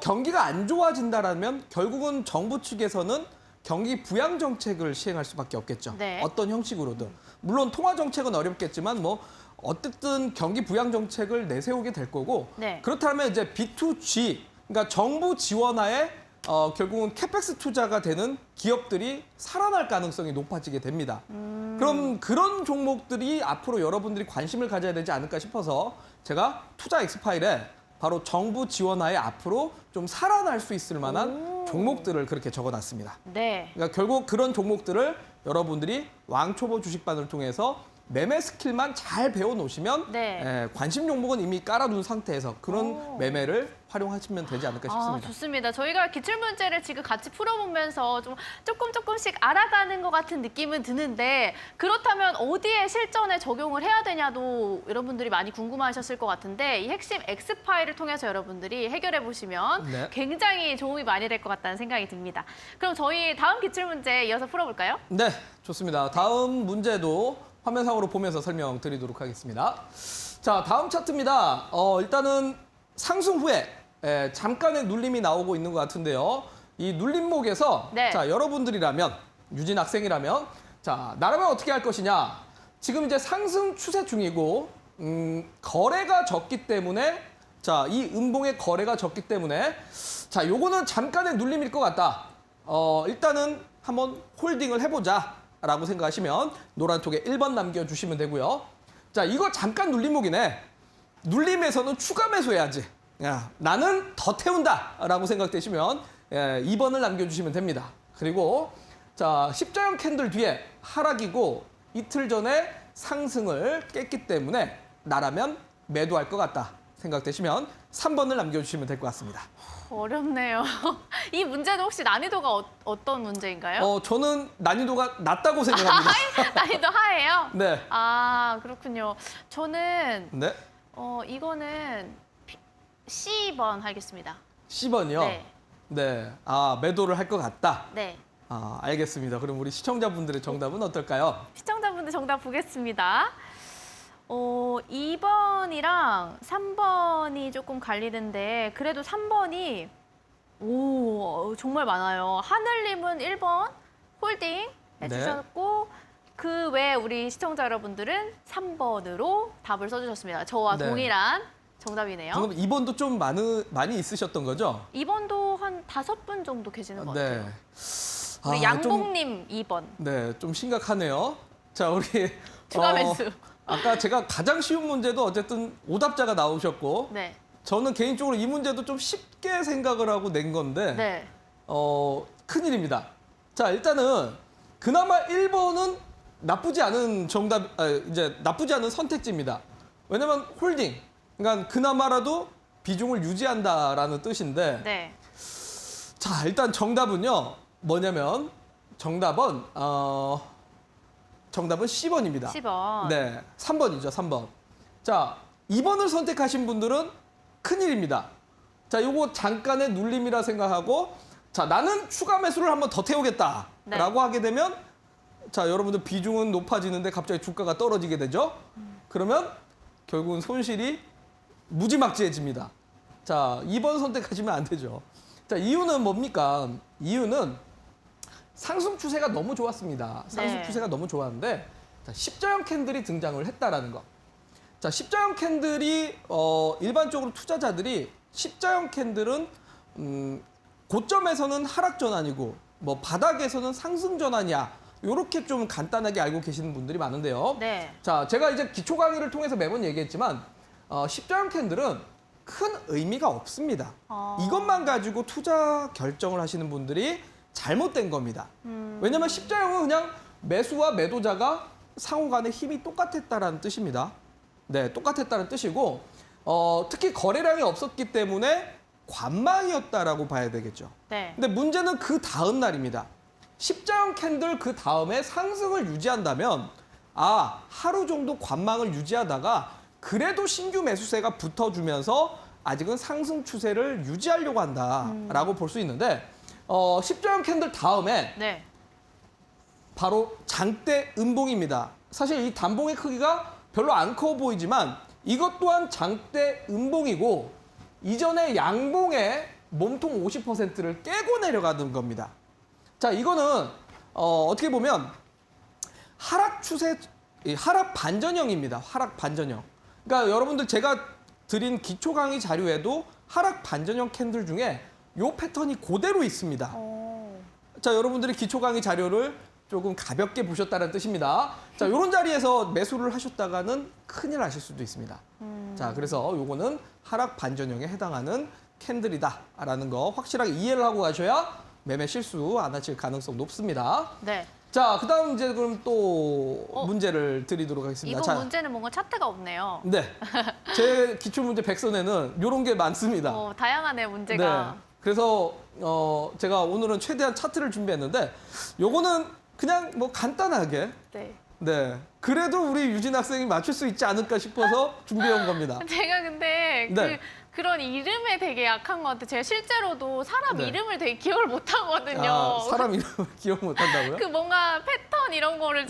경기가 안 좋아진다라면 결국은 정부 측에서는 경기 부양 정책을 시행할 수밖에 없겠죠. 네. 어떤 형식으로든. 물론 통화 정책은 어렵겠지만 뭐 어쨌든 경기 부양 정책을 내세우게 될 거고 네. 그렇다면 이제 B2G 그러니까 정부 지원하에 결국은 캐펙스 투자가 되는 기업들이 살아날 가능성이 높아지게 됩니다. 그럼 그런 종목들이 앞으로 여러분들이 관심을 가져야 되지 않을까 싶어서 제가 투자 X파일에 바로 정부 지원하에 앞으로 좀 살아날 수 있을 만한 종목들을 그렇게 적어놨습니다. 네. 그러니까 결국 그런 종목들을 여러분들이 왕초보 주식반을 통해서 매매 스킬만 잘 배워놓으시면 네. 관심 종목은 이미 깔아둔 상태에서 그런 오. 매매를 활용하시면 되지 않을까 싶습니다. 좋습니다. 저희가 기출 문제를 지금 같이 풀어보면서 좀 조금씩 알아가는 것 같은 느낌은 드는데 그렇다면 어디에 실전에 적용을 해야 되냐도 여러분들이 많이 궁금하셨을 것 같은데 이 핵심 X파일을 통해서 여러분들이 해결해 보시면 네. 굉장히 도움이 많이 될 것 같다는 생각이 듭니다. 그럼 저희 다음 기출 문제 이어서 풀어볼까요? 네, 좋습니다. 다음 문제도 화면상으로 보면서 설명드리도록 하겠습니다. 자, 다음 차트입니다. 일단은 상승 후에 잠깐의 눌림이 나오고 있는 것 같은데요. 이 눌림목에서 네. 자, 여러분들이라면 유진 학생이라면 자, 나라면 어떻게 할 것이냐? 지금 이제 상승 추세 중이고 거래가 적기 때문에 자, 이 음봉의 거래가 적기 때문에 자, 요거는 잠깐의 눌림일 것 같다. 일단은 한번 홀딩을 해보자. 라고 생각하시면 노란톡에 1번 남겨주시면 되고요. 자, 이거 잠깐 눌림목이네. 눌림에서는 추가 매수해야지. 야, 나는 더 태운다. 라고 생각되시면 2번을 남겨주시면 됩니다. 그리고 자, 십자형 캔들 뒤에 하락이고 이틀 전에 상승을 깼기 때문에 나라면 매도할 것 같다. 생각되시면 3번을 남겨주시면 될 것 같습니다. 어렵네요. 이 문제는 혹시 난이도가 어떤 문제인가요? 저는 난이도가 낮다고 생각합니다. 난이도 하예요? 네. 아, 그렇군요. 저는 네. 이거는 C번 하겠습니다. C번이요? 네. 네. 아, 매도를 할 것 같다. 네. 아, 알겠습니다. 그럼 우리 시청자분들의 정답은 어떨까요? 시청자분들 정답 보겠습니다. 2번이랑 3번이 조금 갈리는데 그래도 3번이 정말 많아요. 하늘님은 1번 홀딩 해주셨고 그 외에 우리 시청자 여러분들은 3번으로 답을 써주셨습니다. 저와 네. 동일한 정답이네요. 방금 2번도 좀 많이 있으셨던 거죠? 2번도 한 5분 정도 계시는 것 같아요. 네. 우리 아, 양봉님 2번. 좀 심각하네요. 자, 우리 추가 매수. 아까 제가 가장 쉬운 문제도 어쨌든 오답자가 나오셨고 네. 저는 개인적으로 이 문제도 좀 쉽게 생각을 하고 낸 건데 네. 큰일입니다. 자, 일단은 그나마 1번은 나쁘지 않은 나쁘지 않은 선택지입니다. 왜냐면 홀딩. 그러니까 그나마라도 비중을 유지한다라는 뜻인데 네. 자, 일단 정답은요. 뭐냐면 정답은 C번입니다. 10번. 네, 3번이죠, 3번. 자, 2번을 선택하신 분들은 큰일입니다. 자, 요거 잠깐의 눌림이라 생각하고 자, 나는 추가 매수를 한번 더 태우겠다 네. 라고 하게 되면 자, 여러분들 비중은 높아지는데 갑자기 주가가 떨어지게 되죠. 그러면 결국은 손실이 무지막지해집니다. 자, 2번 선택하시면 안 되죠. 자, 이유는 뭡니까? 이유는 상승 추세가 너무 좋았습니다. 상승 네. 추세가 너무 좋았는데 자, 십자형 캔들이 등장을 했다라는 거. 자, 십자형 캔들이 일반적으로 투자자들이 십자형 캔들은 고점에서는 하락 전환이고 뭐 바닥에서는 상승 전환이야. 이렇게 좀 간단하게 알고 계시는 분들이 많은데요. 네. 자, 제가 이제 기초 강의를 통해서 매번 얘기했지만 십자형 캔들은 큰 의미가 없습니다. 이것만 가지고 투자 결정을 하시는 분들이 잘못된 겁니다. 왜냐하면 십자형은 그냥 매수와 매도자가 상호 간의 힘이 똑같았다라는 뜻입니다. 네, 똑같았다는 뜻이고 특히 거래량이 없었기 때문에 관망이었다라고 봐야 되겠죠. 네. 근데 문제는 그 다음 날입니다. 십자형 캔들 그 다음에 상승을 유지한다면 하루 정도 관망을 유지하다가 그래도 신규 매수세가 붙어주면서 아직은 상승 추세를 유지하려고 한다라고 볼 수 있는데 십자형 캔들 다음에 네. 바로 장대 음봉입니다. 사실 이 단봉의 크기가 별로 안 커 보이지만 이것 또한 장대 음봉이고 이전에 양봉의 몸통 50%를 깨고 내려가는 겁니다. 자, 이거는 어떻게 보면 하락 추세, 하락 반전형입니다. 하락 반전형. 그러니까 여러분들 제가 드린 기초 강의 자료에도 하락 반전형 캔들 중에 이 패턴이 그대로 있습니다. 자, 여러분들이 기초 강의 자료를 조금 가볍게 보셨다는 뜻입니다. 자, 이런 자리에서 매수를 하셨다가는 큰일 나실 수도 있습니다. 자, 그래서 요거는 하락 반전형에 해당하는 캔들이다라는 거 확실하게 이해를 하고 가셔야 매매 실수 안 하실 가능성 높습니다. 네. 자, 그다음 이제 그럼 또 문제를 드리도록 하겠습니다. 이번 문제는 뭔가 차트가 없네요. 네, 제 기출 문제 100선에는 이런 게 많습니다. 다양하네 문제가. 네. 그래서 제가 오늘은 최대한 차트를 준비했는데 요거는 그냥 뭐 간단하게 네. 그래도 우리 유진 학생이 맞출 수 있지 않을까 싶어서 준비해 온 겁니다. 제가 근데 네. 그런 이름에 되게 약한 것 같아요. 제가 실제로도 사람 네. 이름을 되게 기억을 못 하거든요. 사람 이름을 기억 못 한다고요? 그 뭔가 패턴 이런 거를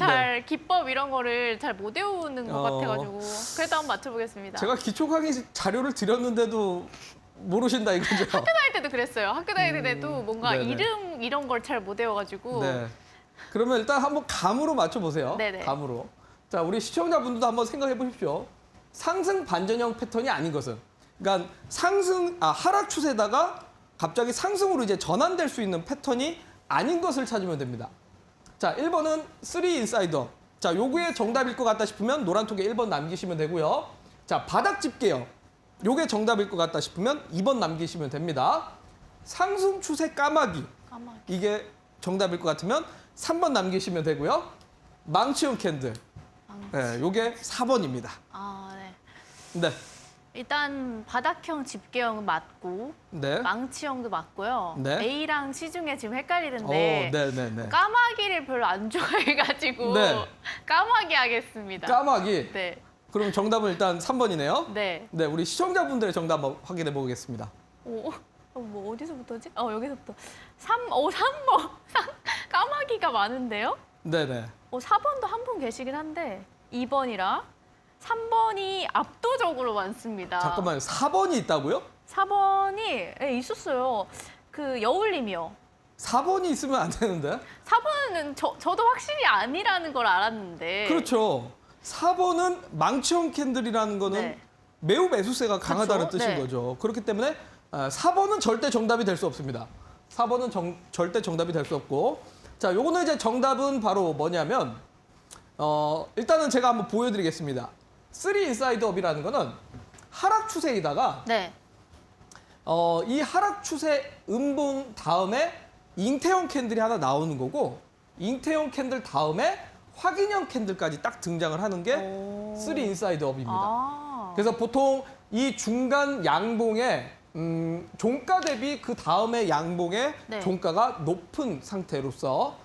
기법 이런 거를 잘 못 외우는 것 같아가지고 그래도 한번 맞춰보겠습니다. 제가 기초 강의 자료를 드렸는데도 모르신다 이거죠? 학교 다닐 때도 그랬어요. 학교 다닐 때도 뭔가 네네. 이름 이런 걸 잘 못 외워가지고 네. 그러면 일단 한번 감으로 맞춰보세요. 네네. 감으로. 자, 우리 시청자분들도 한번 생각해 보십시오. 상승 반전형 패턴이 아닌 것은. 그러니까 하락 추세다가 갑자기 상승으로 이제 전환될 수 있는 패턴이 아닌 것을 찾으면 됩니다. 자, 1번은 3 인사이더. 자, 요게 정답일 것 같다 싶으면 노란톡에 1번 남기시면 되고요. 자, 바닥 집게요. 요게 정답일 것 같다 싶으면 2번 남기시면 됩니다. 상승 추세 까마귀. 이게 정답일 것 같으면 3번 남기시면 되고요. 망치형 캔들. 네, 요게 4번입니다. 네. 네. 일단 바닥형 집게형은 맞고 네. 망치형도 맞고요. 네. A랑 C 중에 지금 헷갈리는데 네네네. 까마귀를 별로 안 좋아해가지고 네. 까마귀 하겠습니다. 까마귀. 네. 그럼 정답은 일단 3번이네요. 네. 네, 우리 시청자분들의 정답 한번 확인해 보겠습니다. 뭐 어디서부터지? 여기서부터. 3번. 까마귀가 많은데요? 네네. 4번도 한 분 계시긴 한데 2번이랑 3번이 압도적으로 많습니다. 잠깐만요. 4번이 있다고요? 4번이 있었어요. 그 여울님이요. 4번이 있으면 안 되는데? 4번은 저도 확실히 아니라는 걸 알았는데. 그렇죠. 4번은 망치형 캔들이라는 거는 네. 매우 매수세가 강하다는 그쵸? 뜻인 네. 거죠. 그렇기 때문에 4번은 절대 정답이 될 수 없습니다. 4번은 절대 정답이 될 수 없고. 자, 요거는 이제 정답은 바로 뭐냐면 일단은 제가 한번 보여드리겠습니다. 3 인사이드 업이라는 거는 하락 추세이다가 네. 이 하락 추세 음봉 다음에 잉태형 캔들이 하나 나오는 거고 잉태형 캔들 다음에 확인형 캔들까지 딱 등장을 하는 게 3 인사이드 업입니다. 그래서 보통 이 중간 양봉에 종가 대비 그 다음에 양봉의 네. 종가가 높은 상태로서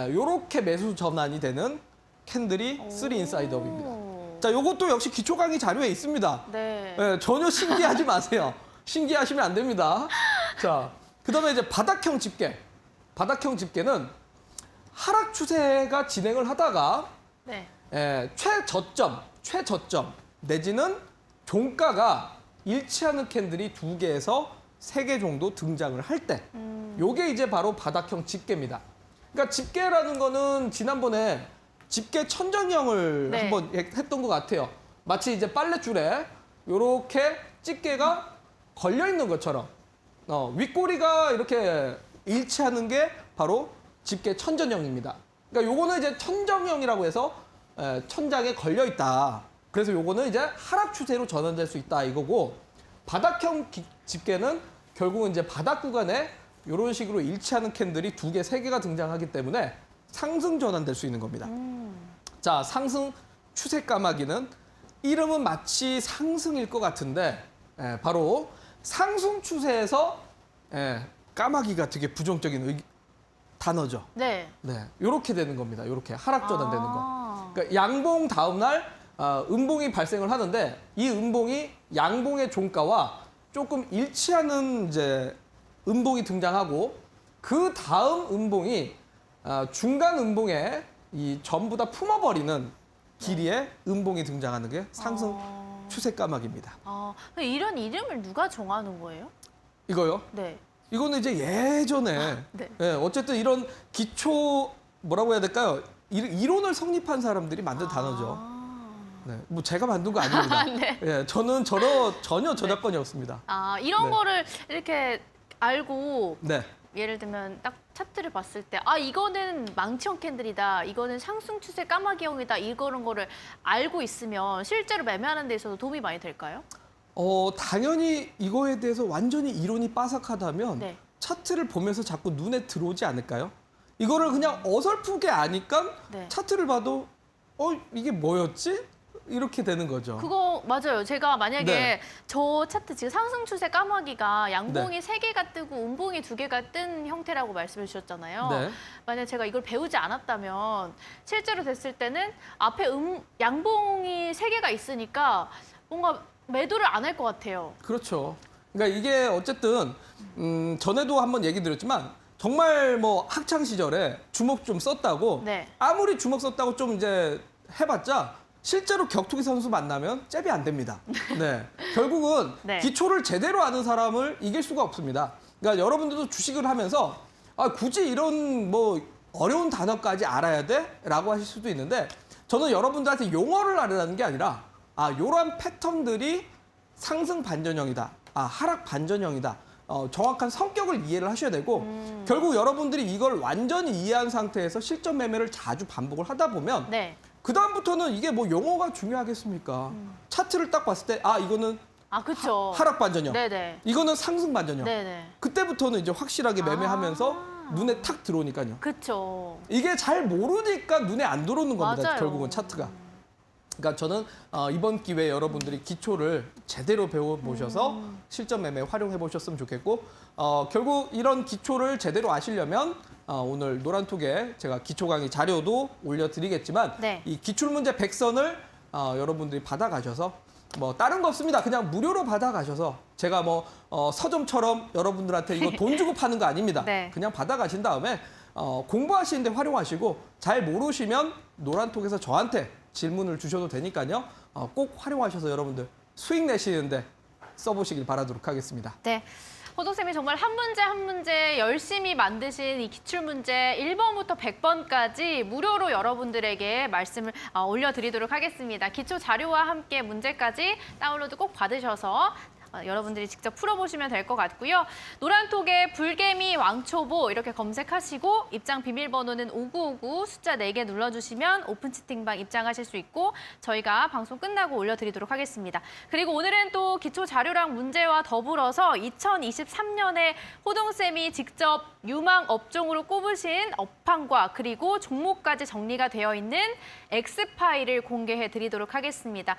이렇게 매수 전환이 되는 캔들이 3 인사이드 업입니다. 자, 요것도 역시 기초 강의 자료에 있습니다. 네. 전혀 신기하지 마세요. 신기하시면 안 됩니다. 자, 그다음에 이제 바닥형 집게. 바닥형 집게는 하락 추세가 진행을 하다가 네. 최저점, 최저점 내지는 종가가 일치하는 캔들이 2개에서 3개 정도 등장을 할 때 요게 이제 바로 바닥형 집게입니다. 그러니까 집게라는 거는 지난번에 집게 천정형을 네. 한번 했던 것 같아요. 마치 이제 빨랫줄에 요렇게 집게가 걸려 있는 것처럼 윗꼬리가 이렇게 일치하는 게 바로 집게 천전형입니다. 그러니까 요거는 이제 천정형이라고 해서 천장에 걸려 있다. 그래서 요거는 이제 하락 추세로 전환될 수 있다 이거고, 바닥형 집게는 결국은 이제 바닥 구간에 이런 식으로 일치하는 캔들이 2개, 3개가 등장하기 때문에 상승 전환될 수 있는 겁니다. 자, 상승 추세 까마귀는 이름은 마치 상승일 것 같은데 바로 상승 추세에서 까마귀가 되게 부정적인 단어죠. 네. 네, 이렇게 되는 겁니다. 이렇게 하락 전환되는 거. 아. 그러니까 양봉 다음 날 음봉이 발생을 하는데 이 음봉이 양봉의 종가와 조금 일치하는 이제 음봉이 등장하고 그 다음 음봉이 중간 음봉에 이 전부 다 품어버리는 길이의 음봉이 등장하는 게 상승 추세 까마귀입니다. 이런 이름을 누가 정하는 거예요? 이거요? 네. 이거는 이제 예전에 네. 어쨌든 이런 기초 뭐라고 해야 될까요? 이론을 성립한 사람들이 만든 단어죠. 네, 뭐 제가 만든 거 아닙니다. 네. 예, 저는 전혀 저작권이 없습니다. 이런 네. 거를 이렇게 알고 네. 예를 들면 딱 차트를 봤을 때 이거는 망치형 캔들이다, 이거는 상승 추세 까마귀형이다, 이런 거를 알고 있으면 실제로 매매하는 데 있어서 도움이 많이 될까요? 당연히 이거에 대해서 완전히 이론이 빠삭하다면 네. 차트를 보면서 자꾸 눈에 들어오지 않을까요? 이거를 그냥 어설프게 아니까 네. 차트를 봐도 이게 뭐였지? 이렇게 되는 거죠. 그거 맞아요. 제가 만약에 네. 저 차트 지금 상승 추세 까마귀가 양봉이 3개가 뜨고 음봉이 2개가 뜬 형태라고 말씀해 주셨잖아요. 네. 만약에 제가 이걸 배우지 않았다면 실제로 됐을 때는 앞에 양봉이 3개가 있으니까 뭔가 매도를 안 할 것 같아요. 그렇죠. 그러니까 이게 어쨌든 전에도 한번 얘기 드렸지만 정말 뭐 학창 시절에 주먹 좀 썼다고 네. 아무리 주먹 썼다고 좀 이제 해봤자 실제로 격투기 선수 만나면 잽이 안 됩니다. 네. 결국은 네. 기초를 제대로 아는 사람을 이길 수가 없습니다. 그러니까 여러분들도 주식을 하면서 굳이 이런 뭐 어려운 단어까지 알아야 돼? 라고 하실 수도 있는데 저는 여러분들한테 용어를 알으라는 게 아니라 이러한 패턴들이 상승 반전형이다. 하락 반전형이다. 정확한 성격을 이해를 하셔야 되고 결국 여러분들이 이걸 완전히 이해한 상태에서 실전 매매를 자주 반복을 하다 보면 네. 그다음부터는 이게 뭐 용어가 중요하겠습니까? 차트를 딱 봤을 때 이거는 그렇죠. 하락 반전형. 네네. 이거는 상승 반전형. 네네. 그때부터는 이제 확실하게 매매하면서 눈에 탁 들어오니까요. 그렇죠. 이게 잘 모르니까 눈에 안 들어오는 겁니다. 맞아요. 결국은 차트가. 그러니까 저는 이번 기회에 여러분들이 기초를 제대로 배워보셔서 실전 매매 활용해 보셨으면 좋겠고 결국 이런 기초를 제대로 아시려면 오늘 노란톡에 제가 기초 강의 자료도 올려드리겠지만 네. 이 기출문제 100선을 여러분들이 받아가셔서 뭐 다른 거 없습니다. 그냥 무료로 받아가셔서 제가 뭐 서점처럼 여러분들한테 이거 돈 주고 파는 거 아닙니다. 네. 그냥 받아가신 다음에 공부하시는데 활용하시고 잘 모르시면 노란톡에서 저한테 질문을 주셔도 되니까요. 꼭 활용하셔서 여러분들 수익 내시는데 써보시길 바라도록 하겠습니다. 네. 호동쌤이 정말 한 문제 한 문제 열심히 만드신 이 기출문제 1번부터 100번까지 무료로 여러분들에게 말씀을 올려드리도록 하겠습니다. 기초 자료와 함께 문제까지 다운로드 꼭 받으셔서 여러분들이 직접 풀어보시면 될 것 같고요. 노란톡에 불개미 왕초보 이렇게 검색하시고 입장 비밀번호는 5959 숫자 4개 눌러주시면 오픈 채팅방 입장하실 수 있고 저희가 방송 끝나고 올려드리도록 하겠습니다. 그리고 오늘은 또 기초 자료랑 문제와 더불어서 2023년에 호동쌤이 직접 유망 업종으로 꼽으신 업황과 그리고 종목까지 정리가 되어 있는 X파일을 공개해 드리도록 하겠습니다.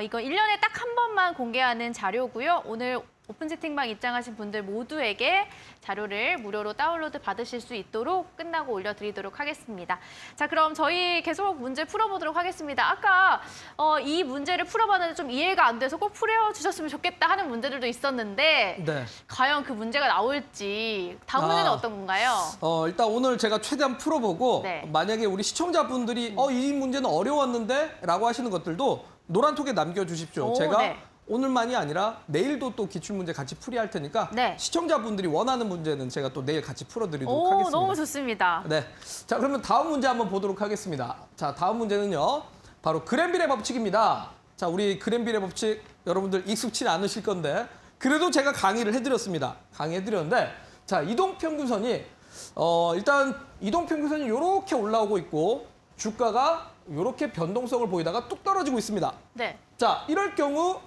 이거 1년에 딱 한 번만 공개하는 자료고요. 오늘 오픈 채팅방 입장하신 분들 모두에게 자료를 무료로 다운로드 받으실 수 있도록 끝나고 올려드리도록 하겠습니다. 자, 그럼 저희 계속 문제 풀어보도록 하겠습니다. 아까 이 문제를 풀어봤는데 좀 이해가 안 돼서 꼭 풀어주셨으면 좋겠다 하는 문제들도 있었는데 네. 과연 그 문제가 나올지 다음 문제는 어떤 건가요? 일단 오늘 제가 최대한 풀어보고 네. 만약에 우리 시청자분들이 이 문제는 어려웠는데 라고 하시는 것들도 노란톡에 남겨주십시오. 오, 제가 네. 오늘만이 아니라 내일도 또 기출문제 같이 풀이할 테니까 네. 시청자분들이 원하는 문제는 제가 또 내일 같이 풀어드리도록 오, 하겠습니다. 너무 좋습니다. 네. 자, 그러면 다음 문제 한번 보도록 하겠습니다. 자, 다음 문제는요. 바로 그랜빌의 법칙입니다. 자, 우리 그랜빌의 법칙 여러분들 익숙치 않으실 건데 그래도 제가 강의를 해드렸습니다. 강의해드렸는데 자, 이동평균선이 일단 이동평균선이 이렇게 올라오고 있고 주가가 이렇게 변동성을 보이다가 뚝 떨어지고 있습니다. 네. 자, 이럴 경우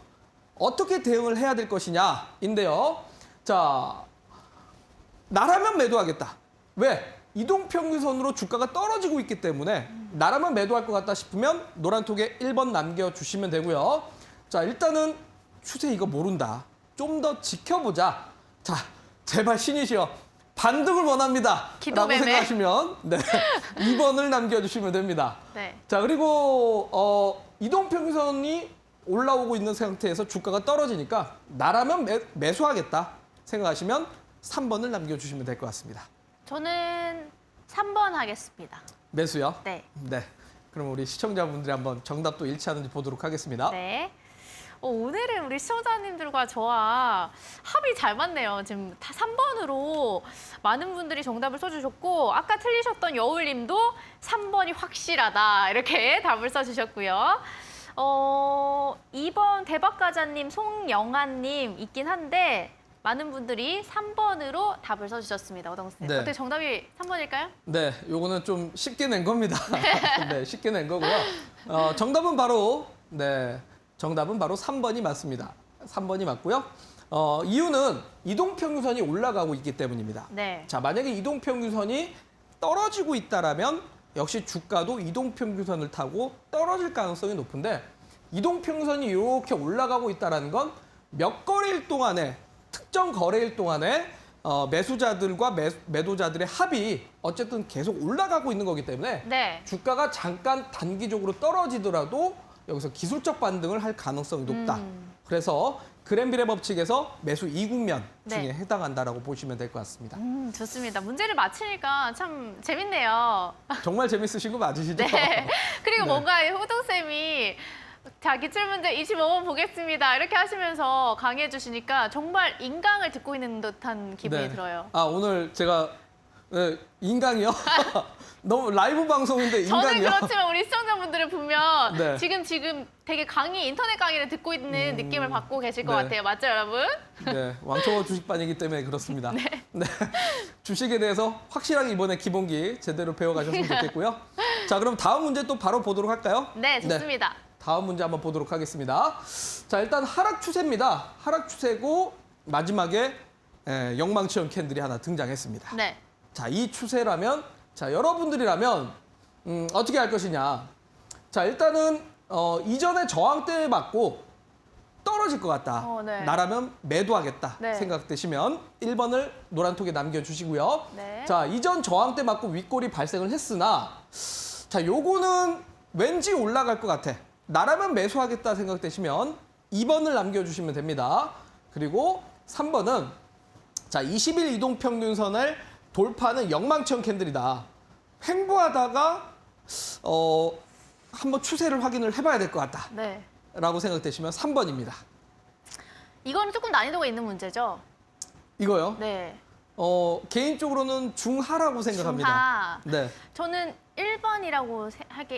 어떻게 대응을 해야 될 것이냐인데요. 자, 나라면 매도하겠다. 왜? 이동평균선으로 주가가 떨어지고 있기 때문에 나라면 매도할 것 같다 싶으면 노란톡에 1번 남겨주시면 되고요. 자, 일단은 추세 이거 모른다. 좀 더 지켜보자. 자, 제발 신이시여. 반등을 원합니다. 라고 기도매매. 생각하시면 네, 2번을 남겨주시면 됩니다. 네. 자, 그리고 이동평균선이 올라오고 있는 상태에서 주가가 떨어지니까 나라면 매수하겠다 생각하시면 3번을 남겨주시면 될 것 같습니다. 저는 3번 하겠습니다. 매수요? 네. 네. 그럼 우리 시청자분들이 한번 정답도 일치하는지 보도록 하겠습니다. 네. 오늘은 우리 시청자님들과 저와 합이 잘 맞네요. 지금 다 3번으로 많은 분들이 정답을 써주셨고 아까 틀리셨던 여울님도 3번이 확실하다 이렇게 답을 써주셨고요. 2번 대박가자님, 송영아님 있긴 한데 많은 분들이 3번으로 답을 써주셨습니다. 오동쌤. 네. 어떻게 정답이 3번일까요? 네, 요거는 좀 쉽게 낸 겁니다. 네, 쉽게 낸 거고요. 정답은 바로 3번이 맞습니다. 3번이 맞고요. 이유는 이동평균선이 올라가고 있기 때문입니다. 네. 자, 만약에 이동평균선이 떨어지고 있다라면 역시 주가도 이동평균선을 타고 떨어질 가능성이 높은데 이동평균선이 이렇게 올라가고 있다는 건 몇 거래일 동안에 특정 거래일 동안에 매수자들과 매도자들의 합이 어쨌든 계속 올라가고 있는 거기 때문에 네. 주가가 잠깐 단기적으로 떨어지더라도 여기서 기술적 반등을 할 가능성이 높다. 그래서 그랜빌의 법칙에서 매수 이국면 중에 네. 해당한다라고 보시면 될 것 같습니다. 좋습니다. 문제를 맞히니까 참 재밌네요. 정말 재밌으신 거 맞으시죠? 네. 그리고 네. 뭔가 호동쌤이 자, 기출문제 25번 보겠습니다. 이렇게 하시면서 강의해 주시니까 정말 인강을 듣고 있는 듯한 기분이 네. 들어요. 아, 오늘 제가 인강이요? 너무 라이브 방송인데 저는 인강이요? 그렇지만 우리 시청자분들은 보면 네. 지금 되게 인터넷 강의를 듣고 있는 느낌을 받고 계실 것 네. 같아요. 맞죠, 여러분? 네, 왕초보 주식반이기 때문에 그렇습니다. 네. 주식에 대해서 확실하게 이번에 기본기 제대로 배워가셨으면 좋겠고요. 자, 그럼 다음 문제 또 바로 보도록 할까요? 네, 좋습니다. 다음 문제 한번 보도록 하겠습니다. 자, 일단 하락 추세입니다. 하락 추세고 마지막에 영망치형 캔들이 하나 등장했습니다. 네. 자, 이 추세라면 자, 여러분들이라면 어떻게 할 것이냐. 자, 일단은 이전에 저항대에 맞고 떨어질 것 같다. 네. 나라면 매도하겠다 네. 생각되시면 1번을 노란톡에 남겨주시고요. 네. 자, 이전 저항대 맞고 윗골이 발생을 했으나 자, 요거는 왠지 올라갈 것 같아. 나라면 매수하겠다 생각되시면 2번을 남겨주시면 됩니다. 그리고 3번은 자, 20일 이동평균선을 돌파하는 영망치형 캔들이다. 횡보하다가 한번 추세를 확인을 해봐야 될 것 같다. 네. 라고 생각되시면 3번입니다. 이거는 조금 난이도가 있는 문제죠? 이거요? 네. 개인적으로는 중하라고 생각합니다. 중하. 네. 저는 1번이라고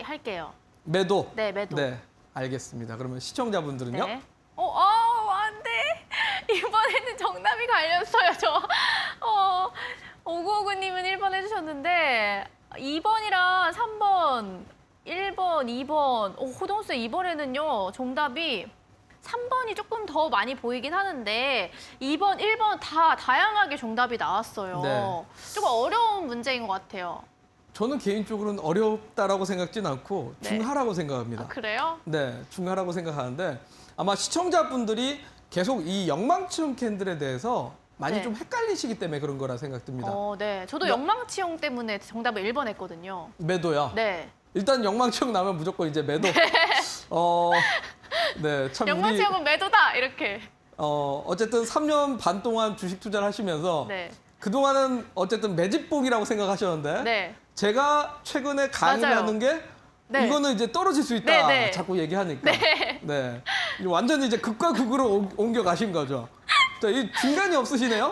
할게요. 매도. 네, 매도. 네. 알겠습니다. 그러면 시청자분들은요? 네. 안 돼. 이번에는 정답이 갈렸어요, 저. 5959님은 1번 해주셨는데 2번이랑 3번, 1번, 2번. 호동쌤 이번에는요, 정답이 3번이 조금 더 많이 보이긴 하는데 2번, 1번 다 다양하게 정답이 나왔어요. 네. 조금 어려운 문제인 것 같아요. 저는 개인적으로는 어렵다라고 생각지는 않고 네. 중하라고 생각합니다. 그래요? 네, 중하라고 생각하는데 아마 시청자분들이 계속 이 영망치형 캔들에 대해서 많이 네. 좀 헷갈리시기 때문에 그런 거라 생각됩니다. 네. 저도 네. 영망치형 때문에 정답을 1번 했거든요. 매도요. 네. 일단 영망치형 나면 무조건 이제 매도. 네, 참 우리 영망치형은 매도다 이렇게. 어쨌든 3년 반 동안 주식 투자를 하시면서 네. 그동안은 어쨌든 매집복이라고 생각하셨는데 네. 제가 최근에 강의를 맞아요. 하는 게 네. 이거는 이제 떨어질 수 있다. 네, 네. 자꾸 얘기하니까. 네. 네. 완전히 이제 극과 극으로 옮겨 가신 거죠. 자, 이 중간이 없으시네요.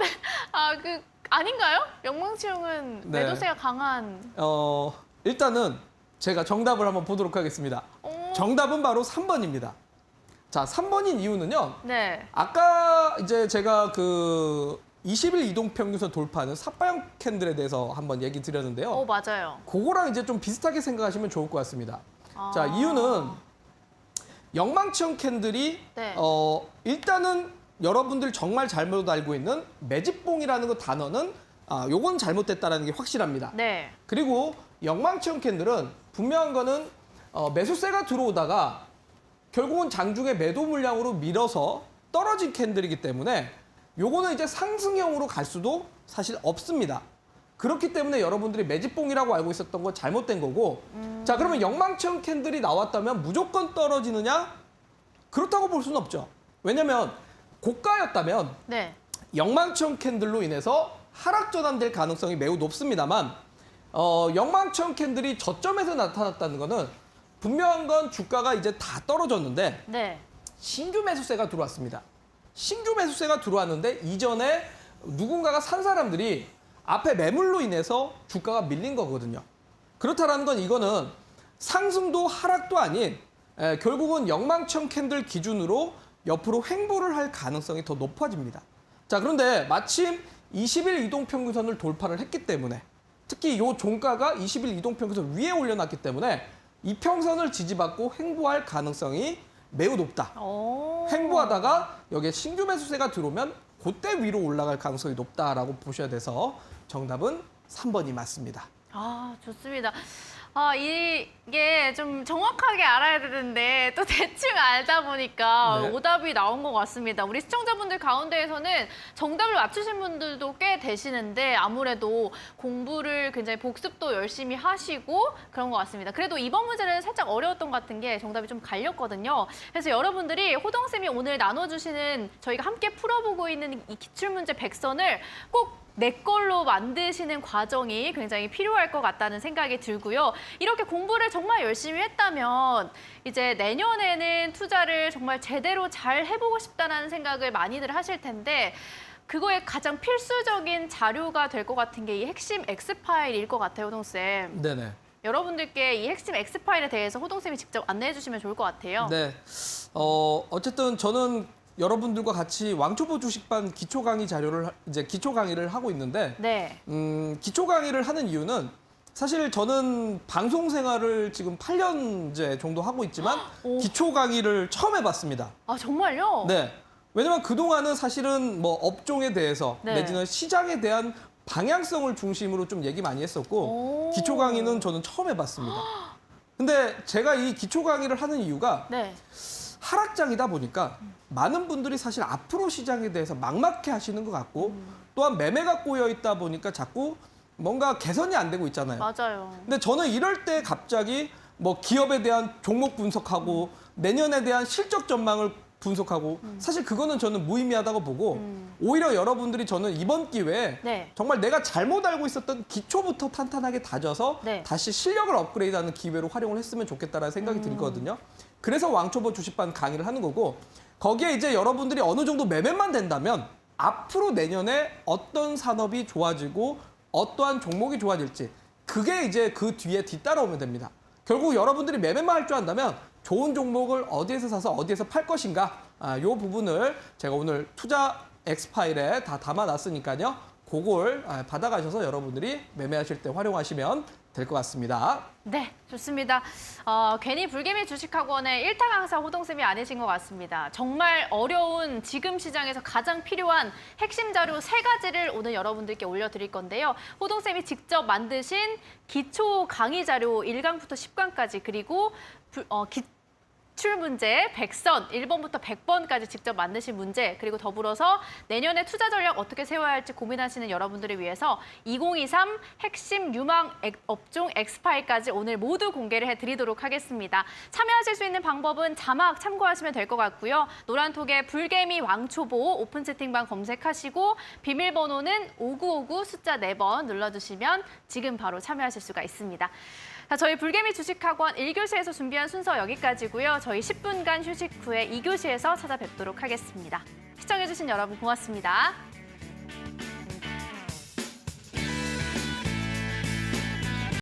아닌가요? 영망치용은 네. 매도세가 강한. 일단은 제가 정답을 한번 보도록 하겠습니다. 정답은 바로 3번입니다. 자, 3번인 이유는요. 네. 아까 이제 제가 그 20일 이동 평균선 돌파하는 삿바형 캔들에 대해서 한번 얘기 드렸는데요. 맞아요. 그거랑 이제 좀 비슷하게 생각하시면 좋을 것 같습니다. 아. 자, 이유는 영망치형 캔들이 네. 일단은 여러분들 정말 잘못 알고 있는 매집봉이라는 그 단어는 요건 잘못됐다라는 게 확실합니다. 네. 그리고 영망치형 캔들은 분명한 거는 매수세가 들어오다가 결국은 장중에 매도 물량으로 밀어서 떨어진 캔들이기 때문에 요거는 이제 상승형으로 갈 수도 사실 없습니다. 그렇기 때문에 여러분들이 매집봉이라고 알고 있었던 건 잘못된 거고 자, 그러면 영망치형 캔들이 나왔다면 무조건 떨어지느냐? 그렇다고 볼 수는 없죠. 왜냐면 고가였다면 네. 영망치형 캔들로 인해서 하락 전환될 가능성이 매우 높습니다만 영망치형 캔들이 저점에서 나타났다는 거는 분명한 건 주가가 이제 다 떨어졌는데 네. 신규 매수세가 들어왔습니다. 신규 매수세가 들어왔는데 이전에 누군가가 산 사람들이 앞에 매물로 인해서 주가가 밀린 거거든요. 그렇다라는 건 이거는 상승도 하락도 아닌 결국은 영망치형 캔들 기준으로 옆으로 횡보를 할 가능성이 더 높아집니다. 자, 그런데 마침 20일 이동평균선을 돌파를 했기 때문에 특히 이 종가가 20일 이동평균선 위에 올려놨기 때문에 이 평선을 지지받고 횡보할 가능성이 매우 높다. 횡보하다가 여기에 신규 매수세가 들어오면 그때 위로 올라갈 가능성이 높다라고 보셔야 돼서 정답은 3번이 맞습니다. 좋습니다. 이게 좀 정확하게 알아야 되는데 또 대충 알다 보니까 네. 오답이 나온 것 같습니다. 우리 시청자분들 가운데에서는 정답을 맞추신 분들도 꽤 되시는데 아무래도 공부를 굉장히 복습도 열심히 하시고 그런 것 같습니다. 그래도 이번 문제는 살짝 어려웠던 것 같은 게 정답이 좀 갈렸거든요. 그래서 여러분들이 호동쌤이 오늘 나눠주시는 저희가 함께 풀어보고 있는 이 기출문제 100선을 꼭 내 걸로 만드시는 과정이 굉장히 필요할 것 같다는 생각이 들고요. 이렇게 공부를 정말 열심히 했다면 이제 내년에는 투자를 정말 제대로 잘 해보고 싶다는 생각을 많이들 하실 텐데 그거에 가장 필수적인 자료가 될 것 같은 게 이 핵심 X파일일 것 같아요, 호동쌤. 네네. 여러분들께 이 핵심 X파일에 대해서 호동쌤이 직접 안내해 주시면 좋을 것 같아요. 네. 어쨌든 저는 여러분들과 같이 왕초보 주식반 기초 강의 자료를 이제 기초 강의를 하고 있는데 네. 기초 강의를 하는 이유는 사실 저는 방송 생활을 지금 8년째 정도 하고 있지만 기초 강의를 처음 해봤습니다. 정말요? 네. 왜냐면 그동안은 사실은 뭐 업종에 대해서 네. 내지는 시장에 대한 방향성을 중심으로 좀 얘기 많이 했었고 기초 강의는 저는 처음 해봤습니다. 근데 제가 이 기초 강의를 하는 이유가 네. 하락장이다 보니까 많은 분들이 사실 앞으로 시장에 대해서 막막해 하시는 것 같고 또한 매매가 꼬여 있다 보니까 자꾸 뭔가 개선이 안 되고 있잖아요. 맞아요. 근데 저는 이럴 때 갑자기 뭐 기업에 대한 종목 분석하고 내년에 대한 실적 전망을 분석하고 사실 그거는 저는 무의미하다고 보고 오히려 여러분들이 저는 이번 기회에 네. 정말 내가 잘못 알고 있었던 기초부터 탄탄하게 다져서 네. 다시 실력을 업그레이드하는 기회로 활용을 했으면 좋겠다라는 생각이 들거든요. 그래서 왕초보 주식반 강의를 하는 거고 거기에 이제 여러분들이 어느 정도 매매만 된다면 앞으로 내년에 어떤 산업이 좋아지고 어떠한 종목이 좋아질지 그게 이제 그 뒤에 뒤따라오면 됩니다. 결국 여러분들이 매매만 할 줄 안다면 좋은 종목을 어디에서 사서 어디에서 팔 것인가 이 부분을 제가 오늘 투자 X파일에 다 담아놨으니까요. 그걸 받아가셔서 여러분들이 매매하실 때 활용하시면 될 것 같습니다. 네, 좋습니다. 괜히 불개미 주식학원의 1타 강사 호동쌤이 아니신 것 같습니다. 정말 어려운 지금 시장에서 가장 필요한 핵심 자료 3가지를 오늘 여러분들께 올려드릴 건데요. 호동쌤이 직접 만드신 기초 강의 자료 1강부터 10강까지 그리고 기출 문제 100선 1번부터 100번까지 직접 만드신 문제 그리고 더불어서 내년에 투자 전략 어떻게 세워야 할지 고민하시는 여러분들을 위해서 2023 핵심 유망 업종 X파일까지 오늘 모두 공개를 해드리도록 하겠습니다. 참여하실 수 있는 방법은 자막 참고하시면 될 것 같고요. 노란톡에 불개미 왕초보 오픈 채팅방 검색하시고 비밀번호는 5959 숫자 4번 눌러주시면 지금 바로 참여하실 수가 있습니다. 자, 저희 불개미 주식학원 1교시에서 준비한 순서 여기까지고요. 저희 10분간 휴식 후에 2교시에서 찾아뵙도록 하겠습니다. 시청해주신 여러분 고맙습니다.